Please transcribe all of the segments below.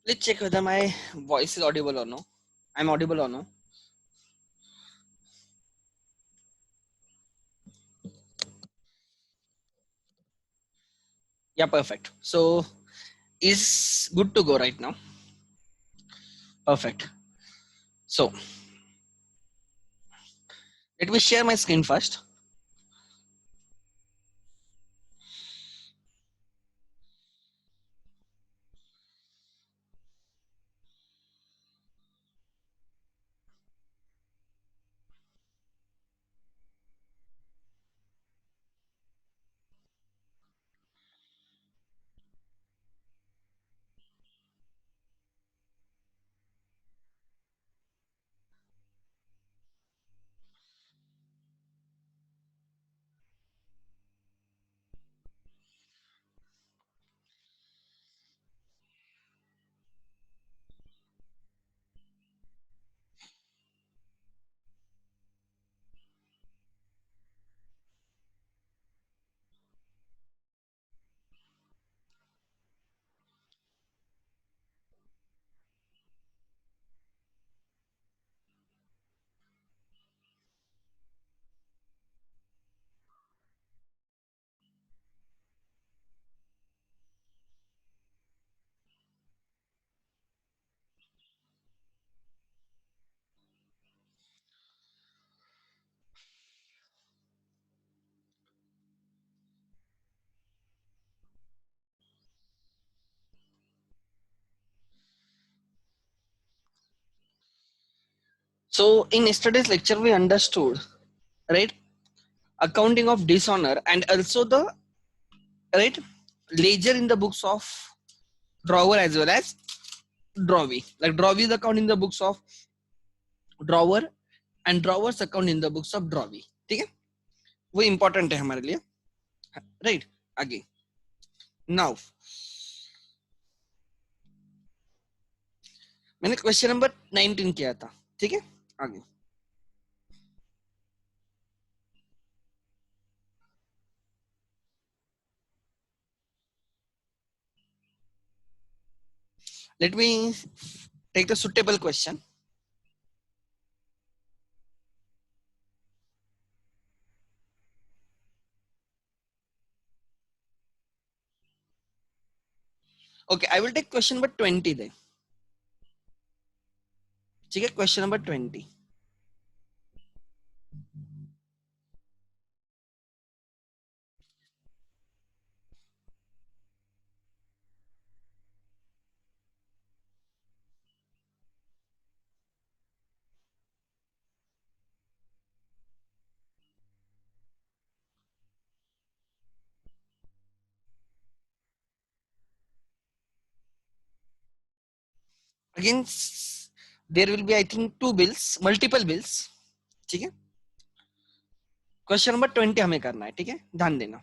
Let's check whether my voice is audible or no. I'm audible or no. Yeah, perfect. So is good to go right now. Perfect. So let me share my screen first. So in yesterday's lecture, we understood, right, accounting of dishonor and also the right ledger in the books of drawer as well as drawee. Like drawee is account in the books of drawer and drawers account in the books of drawee. ठीक है, वो important है हमारे लिए, right? आगे now मैंने question number 19 किया था, ठीक है? आगे let me take the suitable question. Okay, I will take question number 20 then. ठीक है, question number 20. Again there will be I think two bills, multiple bills, ठीक है? क्वेश्चन नंबर 20 हमें करना है, ठीक है? ध्यान देना.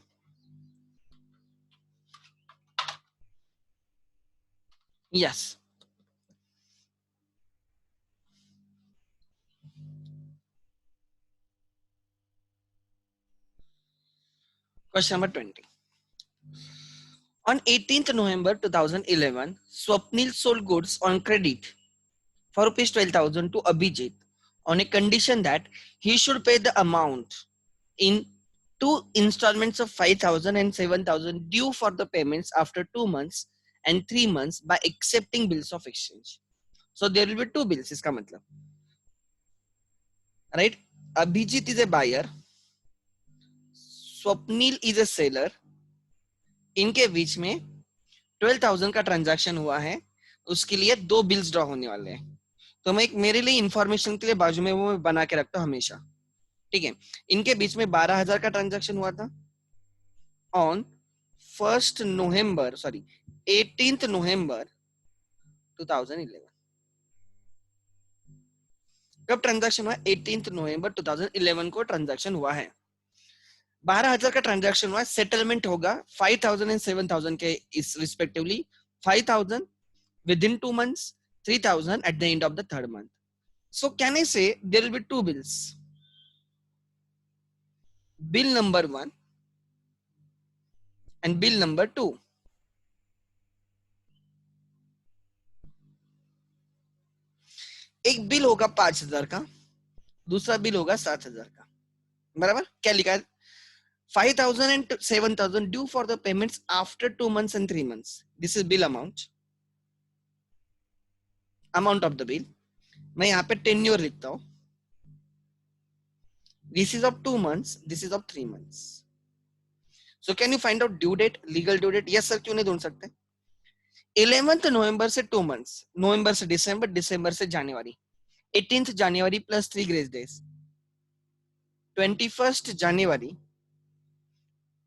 Yes. Question number 20. On 18th November 2011, Swapnil sold goods on credit for rupees 12,000 to Abhijit on a condition that he should pay the amount in two installments of 5,000 and 7,000 due for the payments after 2 months and 3 months by accepting bills of exchange. So there will be two bills, इसका मतलब, right? Abhijit is a buyer, Swapnil is a seller. इनके बीच में 12,000 का transaction हुआ है, उसके लिए दो बिल्स ड्रॉ होने वाले हैं. तो मैं एक मेरे लिए इंफॉर्मेशन के लिए बाजू में वो मैं बना के रखता हूँ हमेशा, ठीक है? इनके बीच में 12,000 का ट्रांजैक्शन हुआ था ऑन 18th November 2011. कब ट्रांजैक्शन हुआ? 18th November 2011 को ट्रांजैक्शन हुआ है. 12,000 का ट्रांजैक्शन हुआ, सेटलमेंट होगा 5,000 एंड 7,000 के इस respectively. 5,000 within 2 months, 3,000 at the end of the third month. So can I say there will be two bills? Bill number 1 and bill number 2. होगा 5,000 का, दूसरा बिल होगा 7,000 का, बराबर। क्या लिखा है? 5,000 and 7,000 due for the payments after 2 months and 3 months. This is bill amount of the bill. मैं यहाँ पे टेन्योर लिखता हूँ. This is of 2 months, this is of 3 months. So can you find out due date, legal due date? Yes sir, क्यों नहीं ढूंढ सकते? 11th नवंबर से 2 months, नवंबर से दिसंबर, दिसंबर से जनवरी, 18th January plus 3 grace days, 21st January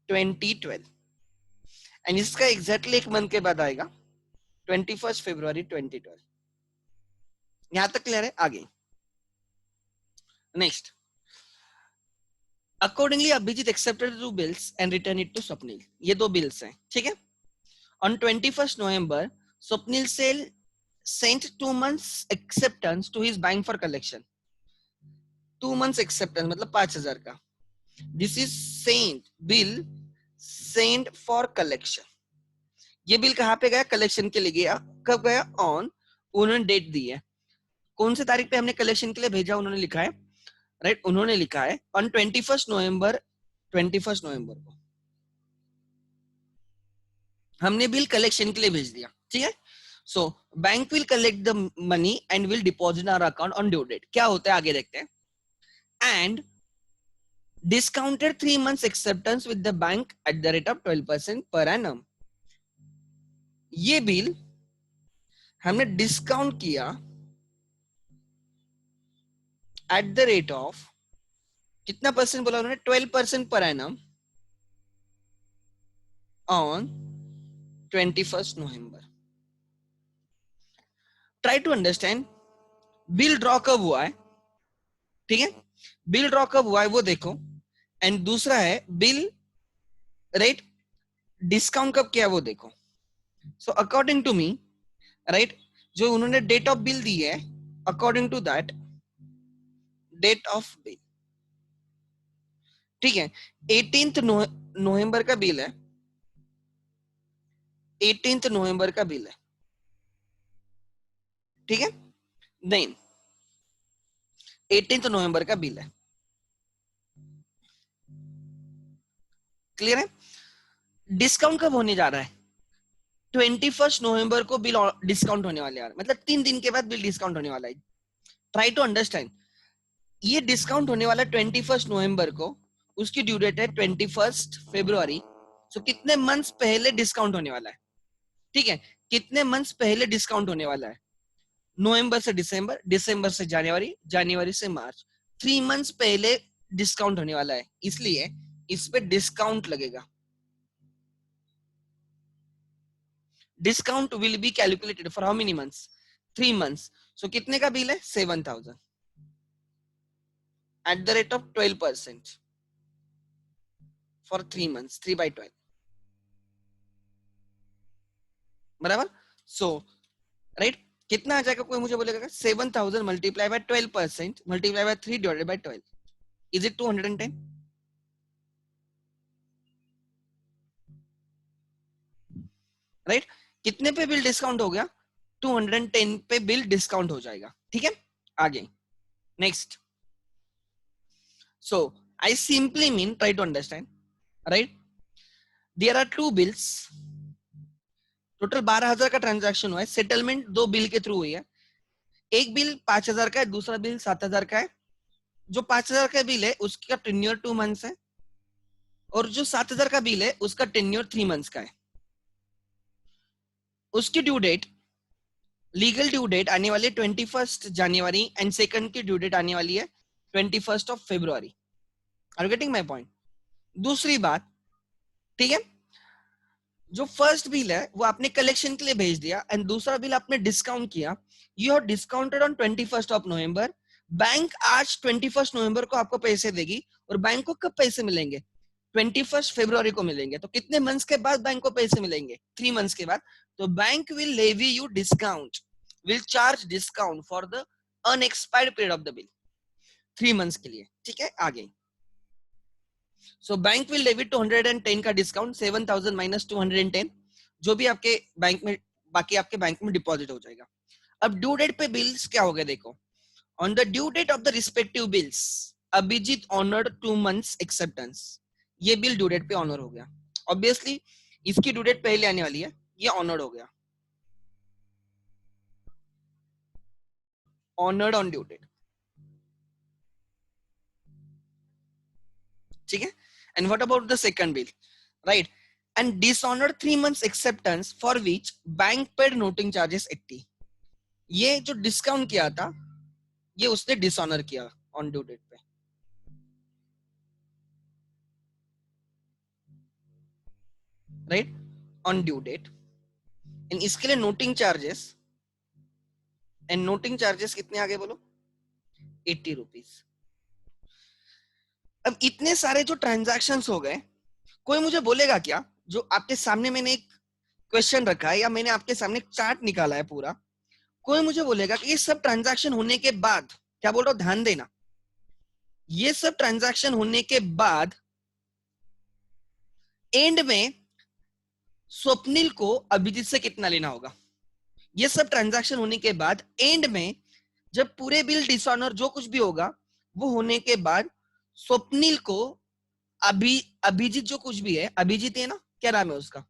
2012, and इसका एग्जैक्टली एक month के बाद आएगा 21st फरवरी 2012. यहां तक क्लियर है? आगे next. Accordingly Abhijit accepted 2 bills and return it to Swapnil. ये 2 बिल्स हैं, ठीक है. On 21st November Swapnil sale sent 2 months acceptance to his bank for collection. 2 months acceptance मतलब 5,000 का. This is sent for collection. ये बिल कहाँ पे गया? कलेक्शन के लिए गया. कब गया? ऑन, उन्होंने डेट दी है, कौन से तारीख पे हमने कलेक्शन के लिए भेजा उन्होंने लिखा है, राइट. उन्होंने लिखा है ऑन 21st नवंबर. 21st नवंबर को हमने बिल कलेक्शन के लिए भेज दिया, ठीक है. So bank will collect the money and will deposit our account on due date. क्या होता है आगे देखते हैं. And discounted 3 months acceptance with the bank at the rate of 12% per annum. ये बिल हमने डिस्काउंट किया at the rate of कितना परसेंट बोला उन्होंने? 12% per annum on 21st November. Try to understand. Bill draw कब हुआ है, ठीक है. बिल ड्रॉ कब हुआ है वो देखो. एंड दूसरा है बिल राइट डिस्काउंट कब किया वो देखो. So according to me, right, जो उन्होंने डेट ऑफ बिल दी है, according to that date of bill, ठीक है, 18th नवंबर का बिल है. 18th नवंबर का बिल है, ठीक है. नहीं, 18th नवंबर का बिल है. क्लियर है? डिस्काउंट कब होने जा रहा है? 21st नवंबर को बिल डिस्काउंट होने वाले, मतलब 3 दिन के बाद बिल डिस्काउंट होने वाला है. Try to understand. ये डिस्काउंट होने वाला 21st नवंबर को, उसकी ड्यू डेट है 21st फरवरी. सो कितने मंथ्स पहले डिस्काउंट होने वाला है, ठीक है. कितने मंथ्स पहले डिस्काउंट होने वाला है? नवंबर से दिसंबर, दिसंबर से जनवरी, जनवरी से मार्च. 3 मंथ्स पहले डिस्काउंट होने वाला है, इसलिए इस पे डिस्काउंट लगेगा. Discount will be calculated for how many months? 3 months. So कितने का बिल है? 7,000 at the rate of 12% for 3 months, 3 by 12, बराबर. सो राइट, कितना आ जाएगा? कोई मुझे बोलेगा 7,000 multiply by 12% multiply by 3 divided by 12. Is it 210? Right. कितने पे बिल डिस्काउंट हो गया? 210 पे बिल डिस्काउंट हो जाएगा, ठीक है. आगे next. So I simply mean, try to understand, right? There are 2 bills. Total 12,000 का ट्रांजैक्शन हुआ है. सेटलमेंट 2 बिल के थ्रू हुई है. एक बिल 5,000 का है, दूसरा बिल 7,000 का है. जो 5,000 का बिल है उसका टेन्योर 2 मंथ्स है, और जो 7,000 का बिल है उसका टेन्योर 3 मंथ्स का है. उसकी due date, legal due date आने वाली है 21st जनवरी, एंड सेकंड की ड्यू डेट आने वाली है 21st ऑफ फरवरी. Are you getting my point? दूसरी बात, ठीक है, जो फर्स्ट बिल है वो आपने कलेक्शन के लिए भेज दिया, एंड दूसरा बिल आपने डिस्काउंट किया. You have discounted on 21st of November. Bank आज 21st नवंबर को आपको पैसे देगी, और बैंक को कब पैसे मिलेंगे? 21st फरवरी को मिलेंगे. तो कितने मंथ्स के बाद बैंक को पैसे मिलेंगे? 3 मंथ्स के बाद. तो bank will levy you discount, will charge discount for the unexpired period of the bill, 3 months के लिए, ठीक है. आगे सो बैंक विल लेवी 210 का डिस्काउंट, 7,000 माइनस 210, जो भी आपके बैंक में बाकी आपके बैंक में डिपॉजिट हो जाएगा. अब ड्यू डेट पे बिल्स क्या हो गए देखो. On the due date of the respective bills Abhijit honoured 2 months acceptance. ये बिल ड्यू डेट पे ऑनर हो गया, ऑब्वियसली इसकी ड्यू डेट पहले आने वाली है, ये ऑनर्ड हो गया, ऑनर्ड ऑन ड्यू डेट, ठीक है। And what about the second bill, right, and dishonoured 3 months acceptance for which bank paid noting charges 80। ये जो डिस्काउंट किया था ये उसने डिसऑनर किया ऑन ड्यू डेट पे, right, on due date. And इसके लिए noting charges, and noting charges कितने आगे बोलो, 80 रुपीज। अब इतने सारे जो ट्रांजैक्शंस हो गए, कोई मुझे बोलेगा क्या, जो आपके सामने मैंने एक क्वेश्चन रखा है या मैंने आपके सामने एक चार्ट निकाला है पूरा, कोई मुझे बोलेगा कि ये सब ट्रांजैक्शन होने के बाद, क्या बोल रहा हूं ध्यान देना, ये सब ट्रांजैक्शन होने के बाद एंड में स्वप्निल को अभिजीत से कितना लेना होगा। ये सब ट्रांजैक्शन होने के बाद एंड में जब पूरे बिल डिसऑनर जो कुछ भी होगा वो होने के बाद स्वप्निल को अभिजीत जो कुछ भी है, अभिजीत है ना, क्या नाम है उसका,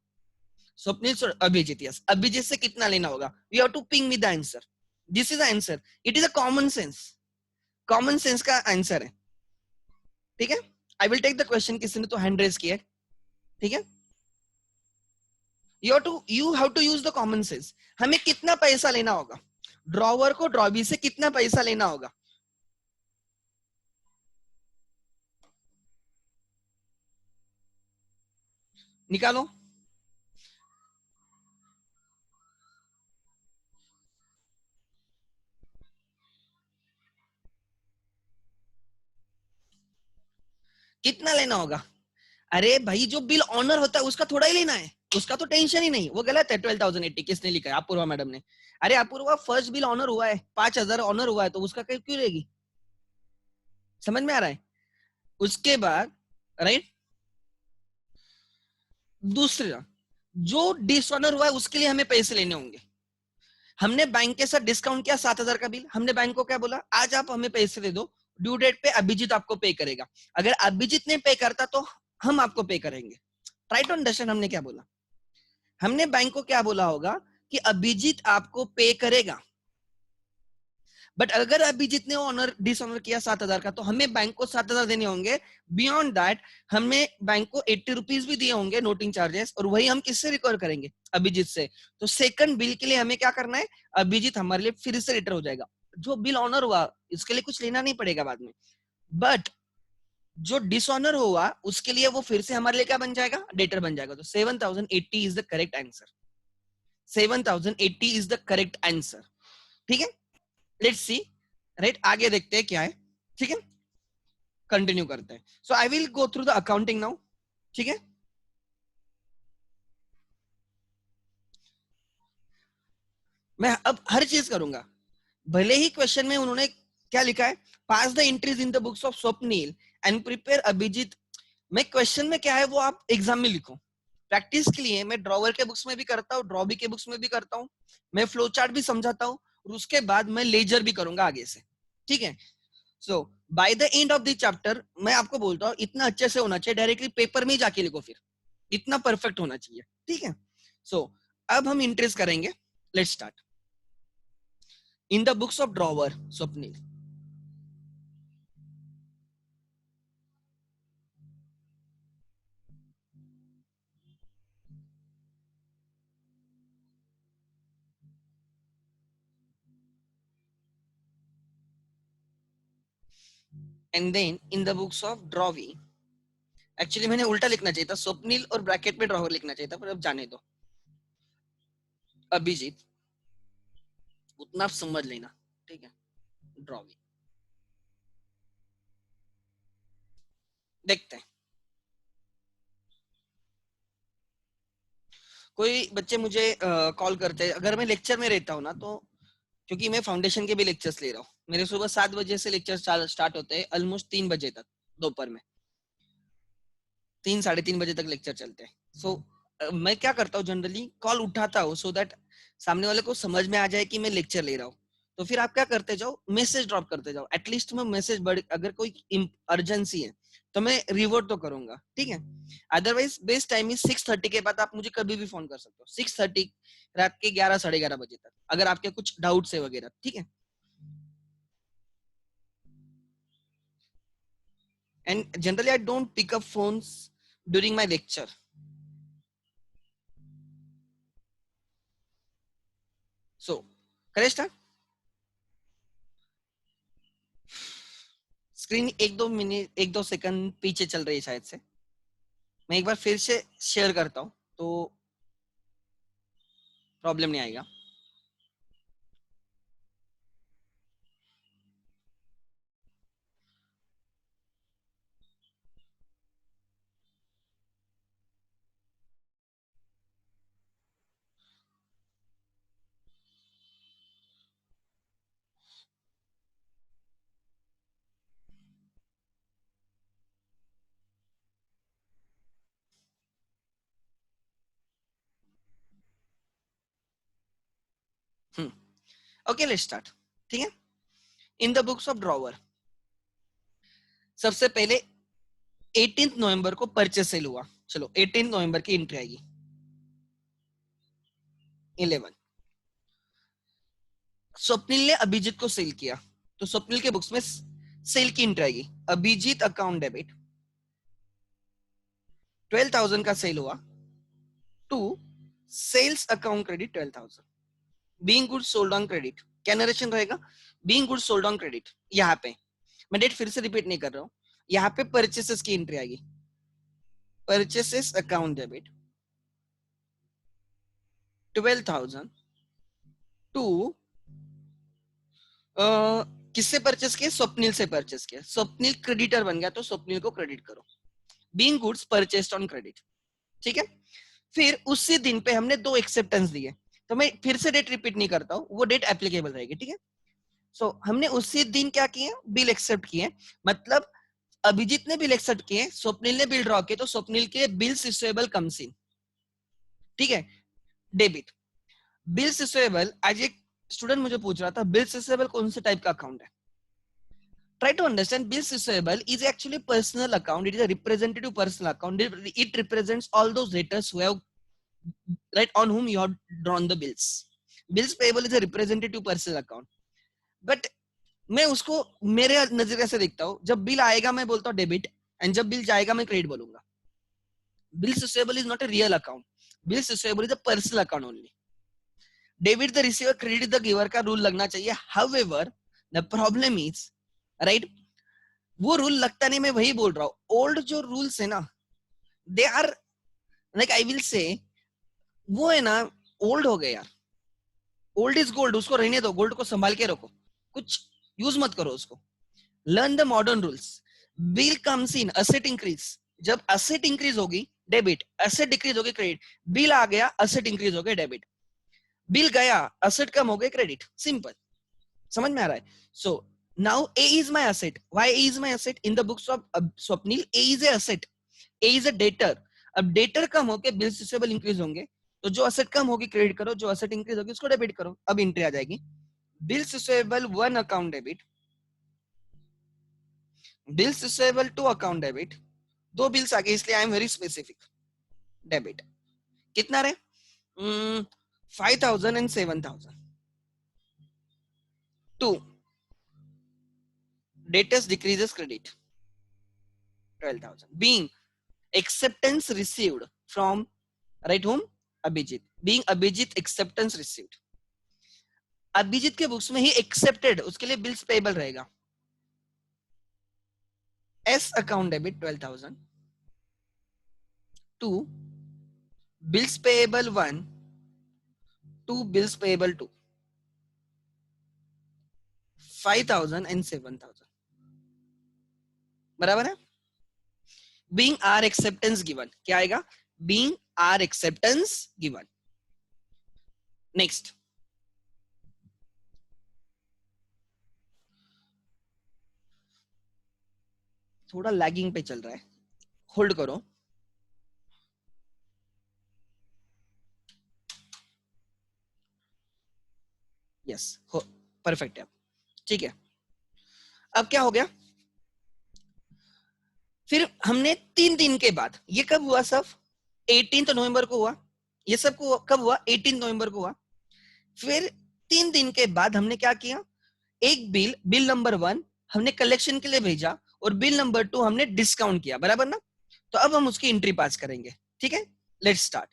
स्वप्निल अभिजीत, यस, अभिजीत से कितना लेना होगा। You have to ping me the answer, this is the answer, it is a common sense का आंसर है, ठीक है। I will take the question, किसी ने तो हैंड रेज किया, ठीक है। You have to use the common sense. हमें कितना पैसा लेना होगा, ड्रॉवर को ड्रॉबी से कितना पैसा लेना होगा, निकालो। कितना लेना होगा, अरे भाई जो बिल ऑनर होता है उसका थोड़ा ही लेना है, उसका तो टेंशन ही नहीं, वो गलत है। 12,080 किसने लिखा है, अपूर्वा मैडम ने। अरे अपूर्वा फर्स्ट बिल ऑनर हुआ है, 5,000 ऑनर हुआ है, तो उसका क्यों रहेगी, समझ में आ रहा है। उसके बाद राइट, दूसरा जो डिसऑनर हुआ है उसके लिए हमें पैसे लेने होंगे। हमने बैंक के साथ डिस्काउंट किया 7,000 का बिल, हमने बैंक को क्या बोला, आज आप हमें पैसे दे दो, ड्यू डेट पे अभिजीत आपको पे करेगा। अगर अभिजीत ने पे करता तो हम आपको पे करेंगे। ट्राई टू अंडरस्टैंड हमने क्या बोला, हमने बैंक को क्या बोला होगा कि अभिजीत आपको पे करेगा, बट अगर अभिजीत ने ऑनर डिसऑनर किया 7,000 का तो हमें बैंक को 7,000 देने होंगे। बियॉन्ड दैट हमें बैंक को 80 रुपीज भी दिए होंगे नोटिंग चार्जेस, और वही हम किससे रिकवर करेंगे, अभिजीत से। तो सेकंड बिल के लिए हमें क्या करना है, अभिजीत हमारे लिए फिर से रिटर हो जाएगा। जो बिल ऑनर हुआ इसके लिए कुछ लेना नहीं पड़ेगा बाद में, बट जो डिसऑनर हुआ उसके लिए वो फिर से हमारे लिए क्या बन जाएगा, डेटर बन जाएगा। तो 7,080 is the correct answer, 7,080 is the correct answer, ठीक है। लेट्स सी, राइट, आगे देखते हैं क्या है, ठीक है, कंटिन्यू करते हैं। So I will go through the accounting now, ठीक है। मैं अब हर चीज करूंगा, भले ही क्वेश्चन में उन्होंने क्या लिखा है, pass the entries in the books of Swapnil and prepare Abhijeet. मैं क्वेश्चन में क्या है वो आप एग्जाम में लिखो, प्रैक्टिस के लिए मैं ड्रॉवर के बुक्स में भी करता हूँ, ड्रॉबी के बुक्स में भी करता हूँ, मैं फ्लो चार्ट भी समझाता हूँ, और उसके बाद मैं लेजर भी करूंगा आगे से, ठीक है। So by the end of the chapter मैं आपको बोलता हूँ इतना अच्छे से होना चाहिए, डायरेक्टली पेपर में ही जाके लिखो, फिर इतना परफेक्ट होना चाहिए, ठीक है। सो अब हम इंट्रेस करेंगे, let's start. In the books of drawer Swapnil, and then in the books of drawee, actually मैंने उल्टा लिखना चाहिए था, स्वप्निल और ब्रैकेट में ड्रॉवर लिखना चाहिए था, पर अब जाने दो, अभिजीत उतना आप समझ लेना, ठीक है। ड्रॉवी देखते हैं, कोई बच्चे मुझे कॉल करते हैं, अगर मैं लेक्चर में रहता हूँ ना, तो क्योंकि मैं फाउंडेशन के भी लेक्चर्स ले रहा हूँ, मेरे सुबह 7 बजे से लेक्चर स्टार्ट होते हैं ऑलमोस्ट 3 बजे तक, दोपहर में 3 साढ़े 3 बजे तक लेक्चर चलते हैं। सो मैं क्या करता हूँ, जनरली कॉल उठाता हूँ सो दैट सामने वाले को समझ में आ जाए कि मैं लेक्चर ले रहा हूँ। तो फिर आप क्या करते जाओ, मैसेज ड्रॉप करते जाओ, एटलीस्ट मैं मैसेज बढ़, अगर कोई अर्जेंसी है तो मैं रिवर्ट तो करूंगा, ठीक है। अदरवाइज बेस्ट टाइम इज 6:30 के बाद, आप मुझे कभी भी फोन कर सकते हो, 6:30 रात के 11 11:30 बजे तक, अगर आपके कुछ डाउट्स है वगैरह, ठीक है। And generally I don't pick up phones during my lecture. So करें स्टार्ट। स्क्रीन एक दो मिनट, एक दो सेकंड पीछे चल रही है शायद से, मैं एक बार फिर से शेयर करता हूँ तो प्रॉब्लम नहीं आएगा। ओके लेट्स स्टार्ट, ठीक है। इन द बुक्स ऑफ ड्रॉवर, सबसे पहले 18 नवंबर को परचेस सेल हुआ, चलो 18 नवंबर की एंट्री आएगी। 11, स्वप्निल ने अभिजीत को सेल किया, तो स्वप्निल के बुक्स में सेल की एंट्री आएगी। अभिजीत अकाउंट डेबिट 12,000 का सेल हुआ, to sales account credit 12,000। Being goods sold on credit, क्या नरेशन रहेगा, being goods sold on credit. यहाँ पे मैं डेट फिर से रिपीट नहीं कर रहा हूँ, यहाँ पे परचेसेस की एंट्री आएगी, परचेसेस अकाउंट डेबिट 12,000 टू किससे परचेस किया, स्वप्निल से परचेस किया, स्वप्निल क्रेडिटर बन गया तो स्वप्निल को क्रेडिट करो, being goods purchased on credit, ठीक है। फिर उसी दिन पे हमने दो एक्सेप्टेंस दिए, तो मैं फिर से डेट रिपीट नहीं करता हूँ, वो डेट एप्लीकेबल रहेगी, ठीक है। सो हमने उसी दिन क्या किए, बिल एक्सेप्ट किए, मतलब अभिजीत ने बिल एक्सेप्ट किए, स्वप्निल ने बिल ड्रॉ किए, तो स्वप्निल के बिल्स रिसीवेबल कम्स इन, ठीक है, डेबिट। बिल्स रिसीवेबल, आज एक स्टूडेंट मुझे पूछ रहा था बिल्स रिसीवेबल कौन से टाइप का अकाउंट है। Try to understand bills receivable is actually personal account. It is a representative personal account. It represents all those debtors who have, right, on whom you have drawn the bills. Bills payable is a representative personal account. But मैं उसको मेरे नजरिए से देखता हूँ, जब bill आएगा मैं बोलता हूँ डेबिट, एंड जब बिल जाएगा मैं क्रेडिट बोलूंगा। Bills receivable is not a real account. Bills receivable is a personal account only. Debit the receiver, credit the giver का रूल लगना चाहिए. However, the problem is, right, वो रूल लगता नहीं, मैं वही बोल रहा हूँ, ओल्ड जो रूल्स है ना, they are like, I will say, वो है ना, ओल्ड हो गए यार। ओल्ड इज गोल्ड, उसको रहने दो, गोल्ड को संभाल के रखो, कुछ यूज मत करो उसको। Learn the modern rules. Bill comes in, asset increase, जब असेट इंक्रीज होगी डेबिट, असेट डिक्रीज होगी क्रेडिट। बिल आ गया, असेट इंक्रीज हो गया डेबिट, बिल गया, असेट कम हो गए क्रेडिट, सिंपल, समझ में आ रहा है। So now A is my asset, why A is my asset, in the books of Swapnil A is a asset, A is a debtor. अब डेटर कम होके बिल्स रिसीवेबल इंक्रीज होंगे, तो जो असेट कम होगी क्रेडिट करो, जो असेट इंक्रीज होगी उसको डेबिट करो। अब एंट्री आ जाएगी, bills receivable 1 account debit, bills receivable 2 account debit, दो बिल्स आ गए इसलिए I am very specific, debit. कितना रहे, 5,000 and 7,000। 2 debtors decreases credit 12,000, being acceptance received from, right, whom, Abhijit, being Abhijit acceptance received, Abhijit के बुक्स में ही एक्सेप्टेड, उसके लिए बिल्स पेबल रहेगा। S account debit 12,000 to bills payable 1 to bills payable 2, 5,000 and 7,000, बराबर है। बीइंग आर एक्सेप्टेंस गिवन, क्या आएगा, being our acceptance given. Next, थोड़ा लैगिंग पे चल रहा है, होल्ड करो। यस, परफेक्ट है, ठीक है। अब क्या हो गया, फिर हमने 3 दिन के बाद, ये कब हुआ सब, 18 नवंबर को हुआ, ये सब को कब हुआ, 18 नवंबर को हुआ। फिर 3 दिन के बाद हमने क्या किया, एक बिल नंबर 1 हमने कलेक्शन के लिए भेजा और बिल नंबर 2 हमने डिस्काउंट किया, बराबर ना। तो अब हम उसकी एंट्री पास करेंगे, ठीक है। Let's start.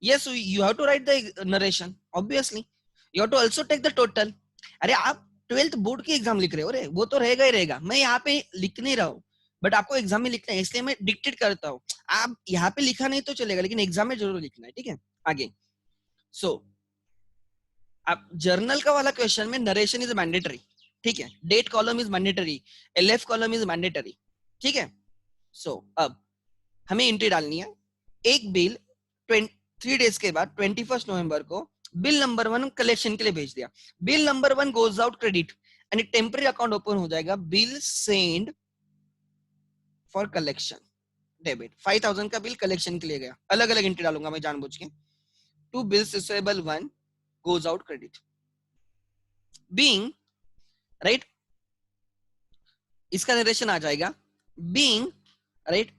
Yes, you have to write the narration, obviously you have to also take the total. अरे आप 12th बोर्ड की एग्जाम लिख रहे हो रे, वो तो रहेगा ही रहेगा, मैं यहाँ पे लिख नहीं रहा हूँ, बट आपको एग्जाम में लिखना है, इसलिए मैं डिक्टेट करता हूँ। आप यहाँ पे लिखा नहीं तो चलेगा, लेकिन एग्जाम में जरूर लिखना है, ठीक है। आगे, सो आप जर्नल का वाला क्वेश्चन में नरेशन इज मैंडेटरी, ठीक है। Date column is mandatory, LF column is mandatory, ठीक है। सो अब हमें एंट्री डालनी है, एक बिल 3 डेज के बाद 21 नवंबर को बिल नंबर 1 कलेक्शन के लिए भेज दिया, bill number 1 goes out credit and temporary account open हो जाएगा, bill send for collection debit, 5000 का बिल कलेक्शन के लिए गया, अलग अलग एंट्री डालूंगा मैं जानबूझ के, to bills receivable 1 goes out credit being right, इसका नरेशन आ जाएगा, being right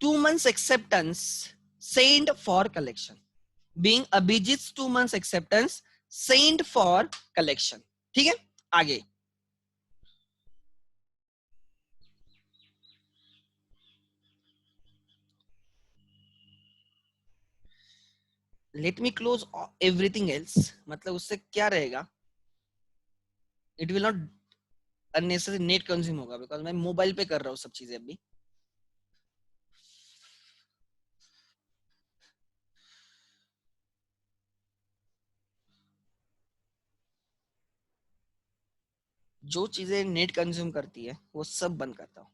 2 months acceptance sent for collection, being Abhijit's 2 months acceptance sent for collection, ठीक है। आगे let me close everything else, मतलब उससे क्या रहेगा, it will not unnecessary net consume होगा, बिकॉज मैं मोबाइल पे कर रहा हूँ सब चीजें अभी। जो चीजें नेट कंज्यूम करती है वो सब बंद करता हूँ।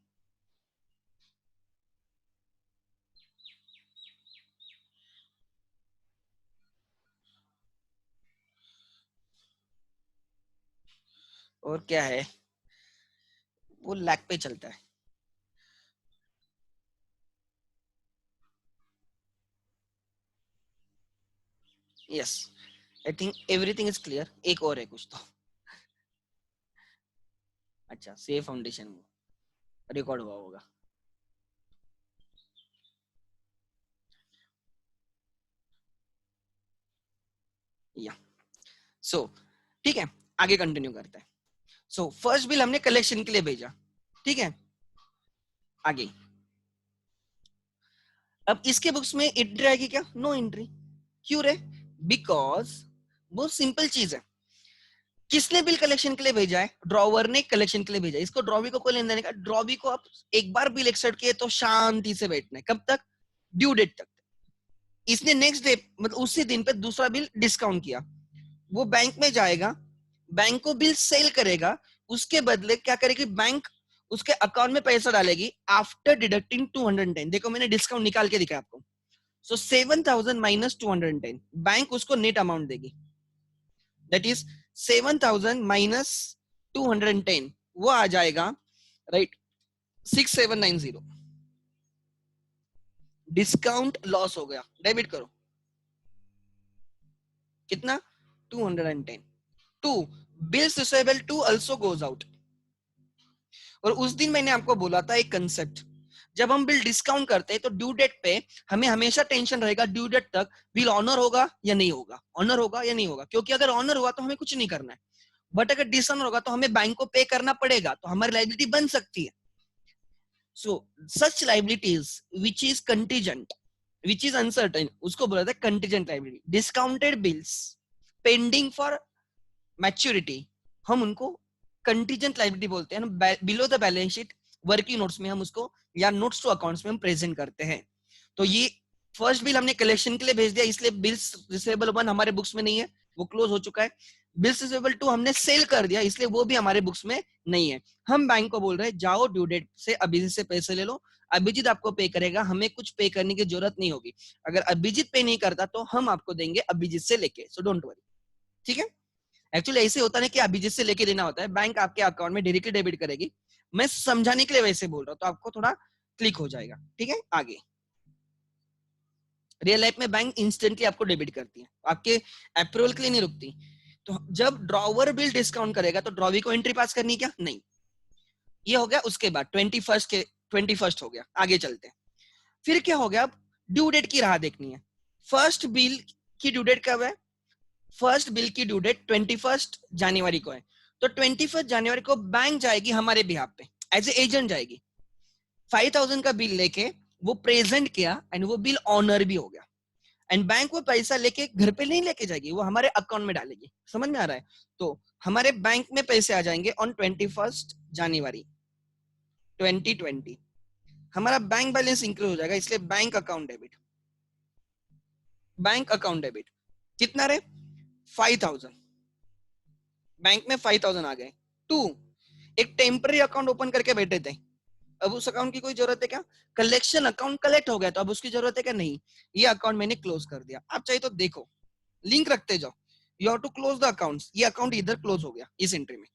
और क्या है, वो लैग पे चलता है। Yes, I think everything is clear. एक और है कुछ तो, अच्छा सेव फाउंडेशन रिकॉर्ड हुआ होगा। या सो ठीक है, आगे कंटिन्यू करते हैं। सो फर्स्ट बिल हमने कलेक्शन के लिए भेजा, ठीक है। आगे अब इसके बुक्स में एंट्री आएगी क्या, नो एंट्री, क्यों रे, बिकॉज बहुत सिंपल चीज है, किसने बिल कलेक्शन के लिए भेजा है, ड्रॉवर ने कलेक्शन के लिए भेजा, इसको ड्रॉवी को कोई लेन देने का, ड्रॉवी को आप एक बार बिल एक्सेप्ट किए तो शांति से बैठना है, कब तक, ड्यू डेट तक। इसने नेक्स्ट डे मतलब उसी दिन पे दूसरा बिल डिस्काउंट किया, वो बैंक में जाएगा, बैंक को बिल सेल करेगा, उसके बदले क्या करेगी बैंक, उसके अकाउंट में पैसा डालेगी आफ्टर डिडक्टिंग 210, देखो मैंने डिस्काउंट निकाल के दिखाया आपको। सो 7000 माइनस 210, बैंक उसको नेट अमाउंट देगी, दैट इज 7000 माइनस 210, वो आ जाएगा राइट 6790, डिस्काउंट लॉस हो गया, डेबिट करो, कितना 210, 2 bills receivable 2 also goes out। और उस दिन मैंने आपको बोला था एक कंसेप्ट, जब हम बिल डिस्काउंट करते हैं तो ड्यू डेट पे हमें हमेशा टेंशन रहेगा, ड्यू डेट तक बिल ऑनर होगा या नहीं होगा, ऑनर होगा या नहीं होगा, क्योंकि अगर ऑनर हुआ तो हमें कुछ नहीं करना है, बट अगर डिसऑनर होगा तो हमें बैंक को पे करना पड़ेगा, तो हमारी लायबिलिटी बन सकती है। So such liabilities which is contingent, which is uncertain, उसको बोला था contingent liability. Discounted bills pending for maturity, हम उनको कंटीजेंट लायबिलिटी बोलते हैं, below the balance sheet working notes में हम उसको, या नोट्स टू अकाउंट्स में हम प्रेजेंट करते हैं। तो ये फर्स्ट बिल हमने कलेक्शन के लिए भेज दिया, इसलिए बिल्स रिसीवेबल 1 हमारे बुक्स में नहीं है, वो क्लोज हो चुका है। बिल्स रिसीवेबल 2 हमने सेल कर दिया, इसलिए वो भी हमारे बुक्स में नहीं है। हम बैंक को बोल रहे हैं जाओ ड्यू डेट से अभिजीत से पैसे ले लो, अभिजीत आपको पे करेगा, हमें कुछ पे करने की जरूरत नहीं होगी, अगर अभिजीत पे नहीं करता तो हम आपको देंगे अभिजीत से लेके, सो डोंट वरी, ठीक है। एक्चुअली ऐसे होता है कि अभिजीत से लेके देना होता है, बैंक आपके अकाउंट में डायरेक्टली डेबिट करेगी, मैं समझाने के लिए वैसे बोल रहा हूँ तो आपको थोड़ा क्लिक हो जाएगा, ठीक है। आगे रियल लाइफ में बैंक इंस्टेंटली आपको डेबिट करती है, आपके अप्रूवल के लिए नहीं रुकती। तो जब ड्रॉवर बिल डिस्काउंट करेगा तो ड्रॉवी को एंट्री पास करनी क्या? नहीं। ये हो गया। उसके बाद 21st हो गया। आगे चलते हैं। फिर क्या हो गया? अब ड्यू डेट की राह देखनी है। फर्स्ट बिल की ड्यू डेट कब है? फर्स्ट बिल की ड्यू डेट 21 जनवरी को है। तो 21 जनवरी को बैंक जाएगी हमारे बिहाफ पे, एज ए एजेंट जाएगी। 5000 का बिल लेके वो प्रेजेंट किया एंड वो बिल ऑनर भी हो गया। एंड बैंक वो पैसा लेके घर पे नहीं लेके जाएगी, वो हमारे अकाउंट में डालेगी। समझ में आ रहा है? तो हमारे बैंक में पैसे आ जाएंगे ऑन 21 जनवरी 2020। हमारा बैंक बैलेंस इंक्रीज हो जाएगा, इसलिए bank account debit. Bank account debit कितना रे? 5000। बैंक में 5000 आ गए। 2, एक टेम्पररी अकाउंट ओपन करके बैठे थे, अब उस अकाउंट की कोई जरूरत है क्या? कलेक्शन अकाउंट कलेक्ट हो गया तो अब उसकी जरूरत है क्या? नहीं। ये अकाउंट मैंने क्लोज कर दिया। आप चाहिए तो देखो, लिंक रखते जाओ। You have to close the accounts. ये अकाउंट इधर क्लोज हो गया इस एंट्री में।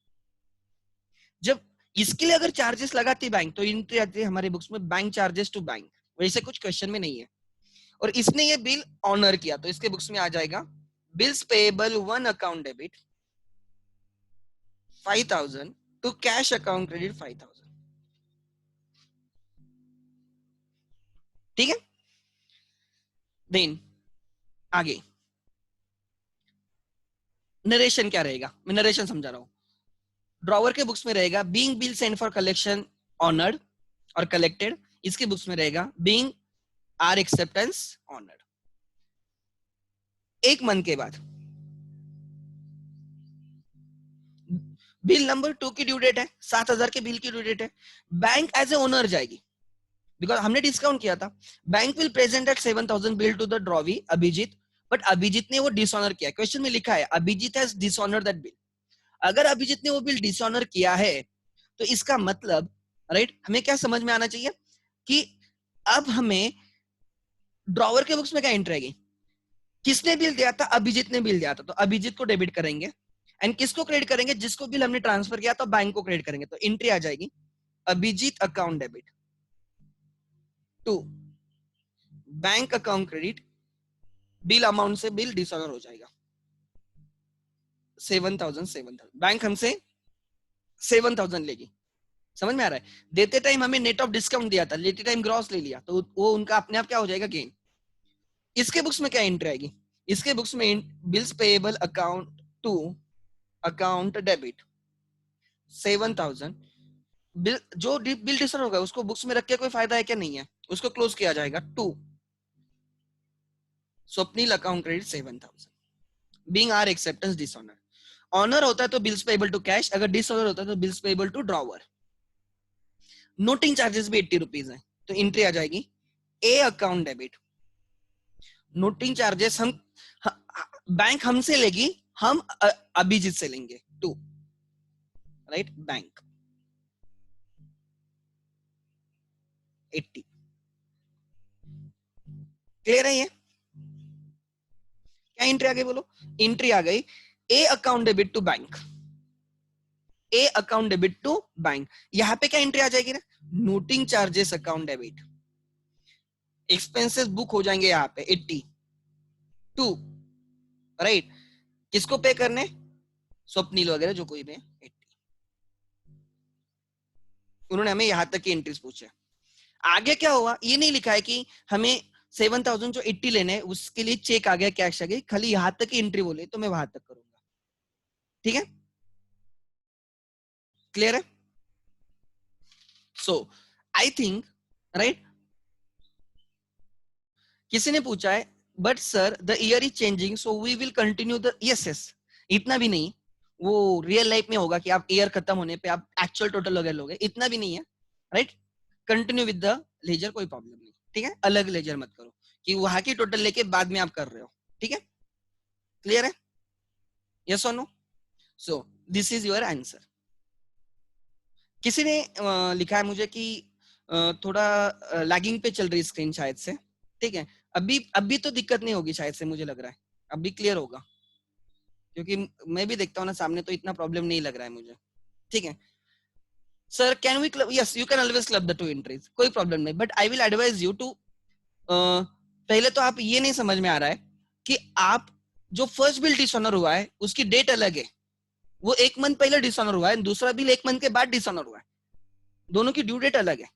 जब इसके लिए अगर चार्जेस लगाती बैंक तो एंट्री आती है हमारे बुक्स में बैंक चार्जेस टू बैंक। वैसे कुछ क्वेश्चन में नहीं है। और इसने ये बिल ऑनर किया तो इसके बुक्स में आ जाएगा bills payable 1 account debit 5000 to cash account credit 5000। ठीक है। देन आगे नरेशन क्या रहेगा? मैं नरेशन समझा रहा हूं। ड्रॉवर के बुक्स में रहेगा being bill send for collection honoured और कलेक्टेड। इसके बुक्स में रहेगा बीइंग आर एक्सेप्टेंस ऑनर्ड। एक मंथ के बाद बिल नंबर 2 की ड्यू डेट है, 7000 के बिल की ड्यू डेट है। बैंक एज ए ओनर जाएगी बिकॉज हमने डिस्काउंट किया था। Bank will present at 7000 bill to the drawee Abhijit, but Abhijit ने वो डिसऑनर किया। क्वेश्चन में लिखा है Abhijit has dishonour that bill. अगर अभिजीत ने वो बिल डिसऑनर किया है तो इसका मतलब राइट हमें क्या समझ में आना चाहिए कि अब हमें ड्रॉवर के बुक्स में क्या एंट्री आएगी? किसने बिल दिया था? अभिजीत ने बिल दिया था, तो अभिजीत को डेबिट करेंगे। एंड किसको क्रेडिट करेंगे? जिसको बिल हमने ट्रांसफर किया तो बैंक को क्रेडिट करेंगे। तो एंट्री आ जाएगी Abhijit account debit to bank account credit. Bill amount से बिल डिसऑनर हो जाएगा 7000। बैंक हमसे 7000 लेगी। समझ में आ रहा है? देते टाइम हमें नेट ऑफ डिस्काउंट दिया था, लेते टाइम ग्रॉस ले लिया तो वो उनका अपने आप क्या हो जाएगा? गेन। इसके बुक्स में क्या एंट्री आएगी? इसके बुक्स में bills payable account to account debit 7000। Bill जो बिल डिसऑनर होगा उसको बुक्स में रख के कोई फायदा है क्या? नहीं है। उसको क्लोज किया जाएगा। 2 Swapnil account credit 7000 being our acceptance dishonour. Honour होता है तो बिल्स पेएबल टू कैश, अगर डिसऑनर होता है तो bills payable to drawer. Noting charges भी 80 रुपीज है तो एंट्री आ जाएगी A account debit. Noting charges हम बैंक हमसे लेगी, हम अभिजीत से लेंगे। 2 राइट बैंक 80। क्लियर है? ये क्या एंट्री आ गई बोलो? एंट्री आ गई A account debit to bank. A account debit to bank. यहां पे क्या एंट्री आ जाएगी ना? Noting charges account debit. Expenses book हो जाएंगे यहाँ पे 82 राइट। किसको पे करने? स्वप्निल वगैरह जो कोई भी 80। उन्होंने हमें यहां तक की एंट्रीज पूछे। आगे क्या हुआ ये नहीं लिखा है कि हमें 7000 जो 80 लेने हैं उसके लिए चेक आ गया, कैश आ गई, खाली यहां तक की एंट्री बोले तो मैं वहां तक करूंगा। ठीक है? क्लियर है? So I think right. किसी ने पूछा है but sir the year is changing so we will continue the. Yes yes, इतना भी नहीं। वो रियल लाइफ में होगा कि आप ईयर खत्म होने पे आप एक्चुअल टोटल वगैरह लोगे, इतना भी नहीं है। Right? Continue with the ledger, कोई प्रॉब्लम नहीं। ठीक है? अलग लेजर मत करो कि वहां की टोटल लेके बाद में आप कर रहे हो। ठीक है? क्लियर है? यस और no? So this is your answer. किसी ने लिखा है मुझे कि थोड़ा लैगिंग पे चल रही स्क्रीन शायद से। ठीक है? अभी तो दिक्कत नहीं होगी शायद से, मुझे लग रहा है अभी क्लियर होगा क्योंकि मैं भी देखता हूँ ना सामने, तो इतना प्रॉब्लम नहीं लग रहा है मुझे। ठीक है sir, can we club? Yes you can always club the 2 entries, कोई प्रॉब्लम नहीं। But I will advise you to पहले तो आप ये नहीं समझ में आ रहा है कि आप जो फर्स्ट बिल डिसऑनर हुआ है उसकी डेट अलग है, वो 1 मंथ पहले डिसऑनर हुआ है, दूसरा बिल 1 मंथ के बाद डिसऑनर हुआ है, दोनों की ड्यू डेट अलग है।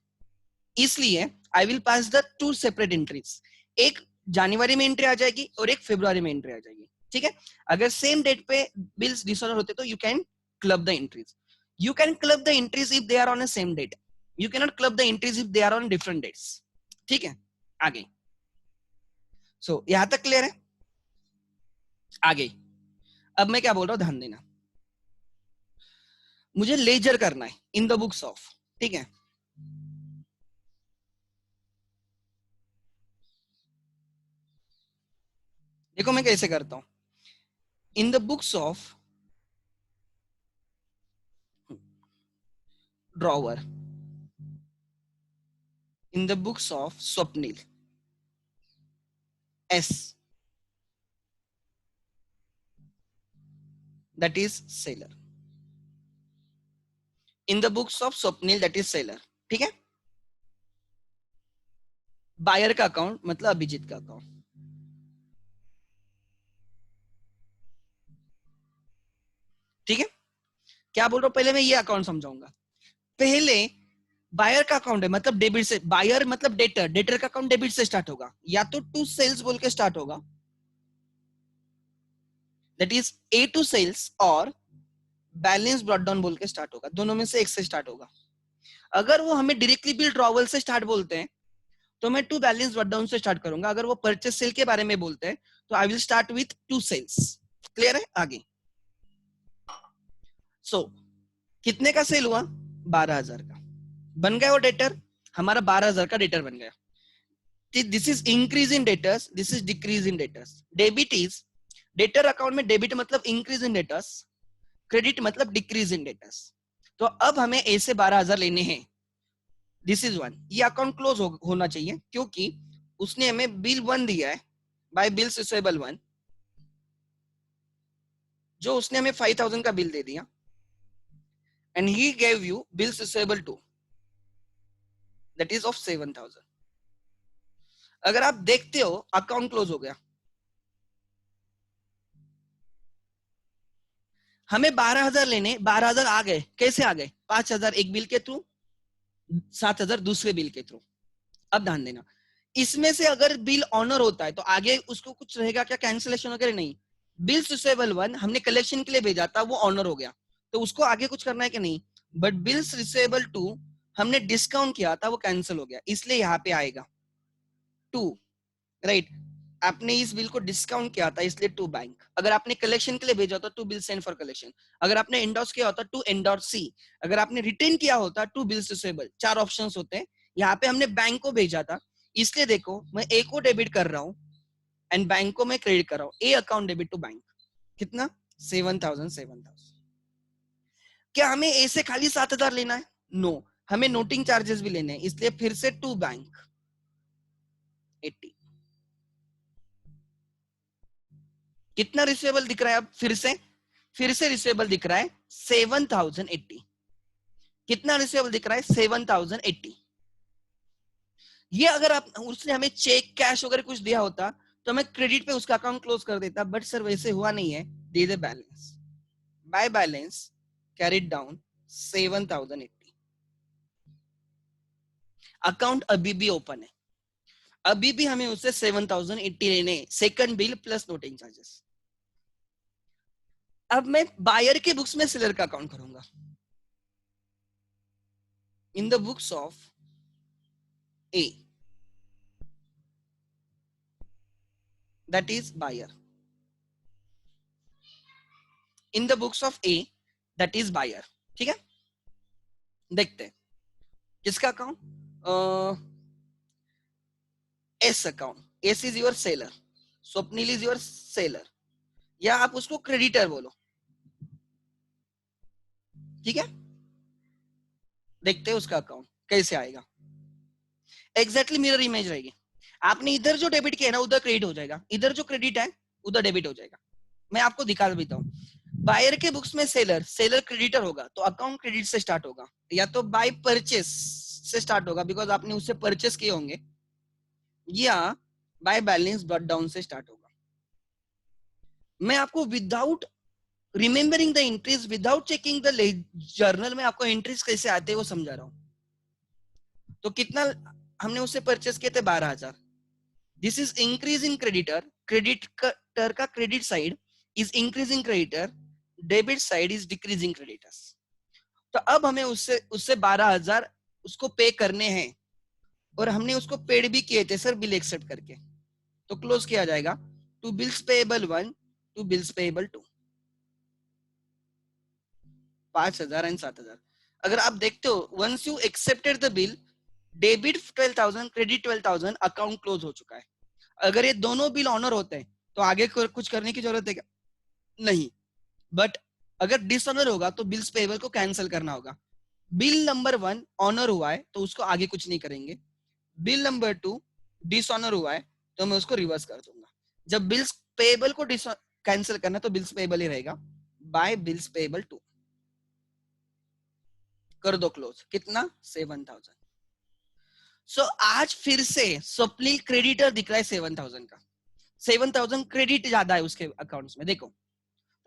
इसलिए I will pass the 2 separate entries, एक जनवरी में एंट्री आ जाएगी और एक फरवरी में एंट्री आ जाएगी, ठीक है। अगर सेम डेट पे बिल्स डिसऑनर होते तो you can club the entries, you can club the entries if they are on a same date, you cannot club the entries if they are on different dates, ठीक है। आगे यहां तक clear है। आगे अब मैं क्या बोल रहा हूं, ध्यान देना, मुझे लेजर करना है इन द बुक्स ऑफ, ठीक है। देखो मैं कैसे करता हूं, इन the books of drawer, in the books of Swapnil S, that is seller, in the books of Swapnil that is seller, ठीक है। बायर का अकाउंट मतलब अभिजीत का अकाउंट, ठीक है। क्या बोल रहा हूं, पहले मैं ये अकाउंट समझाऊंगा। पहले बायर का अकाउंट है मतलब डेबिट से, बायर मतलब डेटर, डेटर का अकाउंट डेबिट से स्टार्ट होगा, या तो टू सेल्स बोल के स्टार्ट होगा, that is a to sales, और बैलेंस ब्रॉट डाउन बोल के स्टार्ट होगा, दोनों में से एक से स्टार्ट होगा। अगर वो हमें डायरेक्टली बिल ड्रॉवल से स्टार्ट बोलते हैं तो मैं टू बैलेंस ब्रॉट डाउन से स्टार्ट करूंगा, अगर वो परचेस सेल के बारे में बोलते हैं तो I will start with to sales, clear है। आगे कितने का सेल हुआ, 12,000 का, बन गया वो डेटर, हमारा 12,000 का डेटर बन गया। This is increase in debtors, this is decrease in debtors. Debit is, debtor account में डेबिट मतलब इंक्रीज इन डेटर्स, क्रेडिट मतलब डिक्रीज इन डेटर्स। तो अब हमें ए से 12,000 लेने हैं, दिस इज 1, ये अकाउंट क्लोज होना चाहिए क्योंकि उसने हमें बिल 1 दिया है, बाय बिल्स रिसीवेबल 1, जो उसने हमें 5,000 का बिल दे दिया, and he gave you bills receivable 2 that is of 7,000। अगर आप देखते हो अकाउंट क्लोज हो गया, हमें 12,000 लेने, 12,000 आ गए, कैसे आ गए, 5,000 एक बिल के थ्रू, 7,000 दूसरे बिल के थ्रू। अब ध्यान देना, इसमें से अगर बिल ऑनर होता है तो आगे उसको कुछ रहेगा क्या, कैंसिलेशन वगैरह नहीं। बिल्स रिसीवेबल 1 हमने कलेक्शन के लिए भेजा था, वो ऑनर हो गया, तो उसको आगे कुछ करना है कि नहीं। बट बिल्स रिसीवेबल 2 हमने डिस्काउंट किया था, वो कैंसिल हो गया, इसलिए यहाँ पे आएगा 2, राइट। आपने इस बिल को डिस्काउंट किया था इसलिए टू बैंक, अगर आपने कलेक्शन के लिए भेजा होता to bill send for collection, अगर आपने एंडोर्स किया होता टू एंडोर्स सी, अगर आपने रिटेन किया होता टू बिल्स रिसीवेबल, 4 ऑप्शंस होते हैं। यहाँ पे हमने बैंक को भेजा था, इसलिए देखो मैं ए को डेबिट कर रहा हूँ एंड बैंक को मैं क्रेडिट कर रहा हूँ, a account debit to bank, कितना 7,000 7,000। क्या हमें ए से खाली 7,000 लेना है, नो, हमें नोटिंग चार्जेस भी लेने हैं, इसलिए फिर से टू बैंक 80। कितना रिसीवेबल दिख रहा है, अब फिर से रिसीवेबल दिख रहा है 7,080। कितना रिसीवेबल दिख रहा है 7,080। ये अगर आप, उसने हमें चेक कैश वगैरह कुछ दिया होता तो मैं क्रेडिट पे उसका अकाउंट क्लोज कर देता, बट सर वैसे हुआ नहीं है, दे दे balance, by balance carried down 7,080। Account अभी भी ओपन है, अभी भी हमें उससे 7,080 लेने, second bill plus noting charges. अब मैं बायर के बुक्स में सेलर का अकाउंट करूंगा, in the books of A, that is buyer, in the books of A that is buyer, ठीक है। देखते हैं किसका account, S account, S is your seller, Swapnil is your seller, या आप उसको क्रेडिटर बोलो, ठीक है। देखते हैं उसका अकाउंट कैसे आएगा, एग्जैक्टली मिरर इमेज रहेगी। आपने इधर जो डेबिट किया है ना उधर क्रेडिट हो जाएगा, इधर जो क्रेडिट है उधर डेबिट हो जाएगा। मैं आपको दिखा देता हूँ, बायर के बुक्स में सेलर, सेलर क्रेडिटर होगा तो अकाउंट क्रेडिट से स्टार्ट होगा, या तो बाय परचेस से स्टार्ट होगा बिकॉज आपने उससे परचेस किए होंगे, या बाय बैलेंस ब्रॉट डाउन से स्टार्ट होगा। मैं आपको without remembering the entries, without checking the journal में आपको एंट्रीज कैसे आते हैं वो समझा रहा हूं। तो कितना हमने उससे परचेस किए थे? 12,000। This is increase in creditor, creditor का credit side is increasing creditor, debit side is decreasing creditors. तो अब हमें उससे उससे 12,000 उसको पे करने हैं, और हमने उसको पेड भी किए थे सर बिल एक्सेप्ट करके। तो क्लोज किया जाएगा to bills payable 1 to bills payable 2, 5,000 and 7,000। अगर आप देखते हो, once you accepted the bill, debit 12,000, credit 12,000, account close हो चुका है। अगर ये दोनों बिल ऑनर होते हैं तो आगे कुछ करने की जरूरत है क्या? नहीं। बट अगर डिसऑनर होगा तो बिल्स पेएबल को कैंसिल करना होगा। बिल नंबर 1 ऑनर हुआ है तो उसको आगे कुछ नहीं करेंगे। बिल नंबर 2 डिसऑनर हुआ है तो मैं उसको रिवर्स कर दूंगा। जब बिल्स पेएबल को कैंसिल करना तो बिल्स पेएबल ही रहेगा, बाय बिल्स पेएबल 2। कर दो क्लोज। कितना? 7,000। सो आज फिर से स्वप्निल क्रेडिटर दिख रहा है 7,000 का। 7,000 क्रेडिट ज्यादा है उसके अकाउंट्स में, देखो।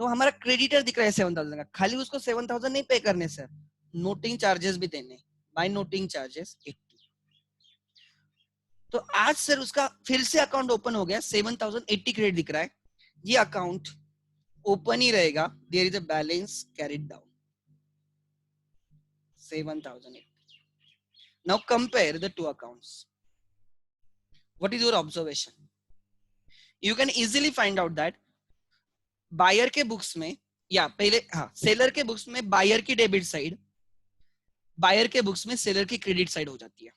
तो हमारा क्रेडिटर दिख रहा है 7,000 का। खाली उसको 7,000 नहीं पे करने सर, नोटिंग चार्जेस भी देने। By noting charges 80। तो आज सर उसका फिर से अकाउंट ओपन हो गया, 7,080 क्रेडिट दिख रहा है। ये अकाउंट ओपन ही रहेगा, there is a balance carried down 7,080। Now compare the two accounts. What is your observation? You can easily find out that buyer के बुक्स में, या पहले हाँ, सेलर के बुक्स में बायर की डेबिट साइड, बायर के बुक्स में सेलर की क्रेडिट साइड हो जाती है,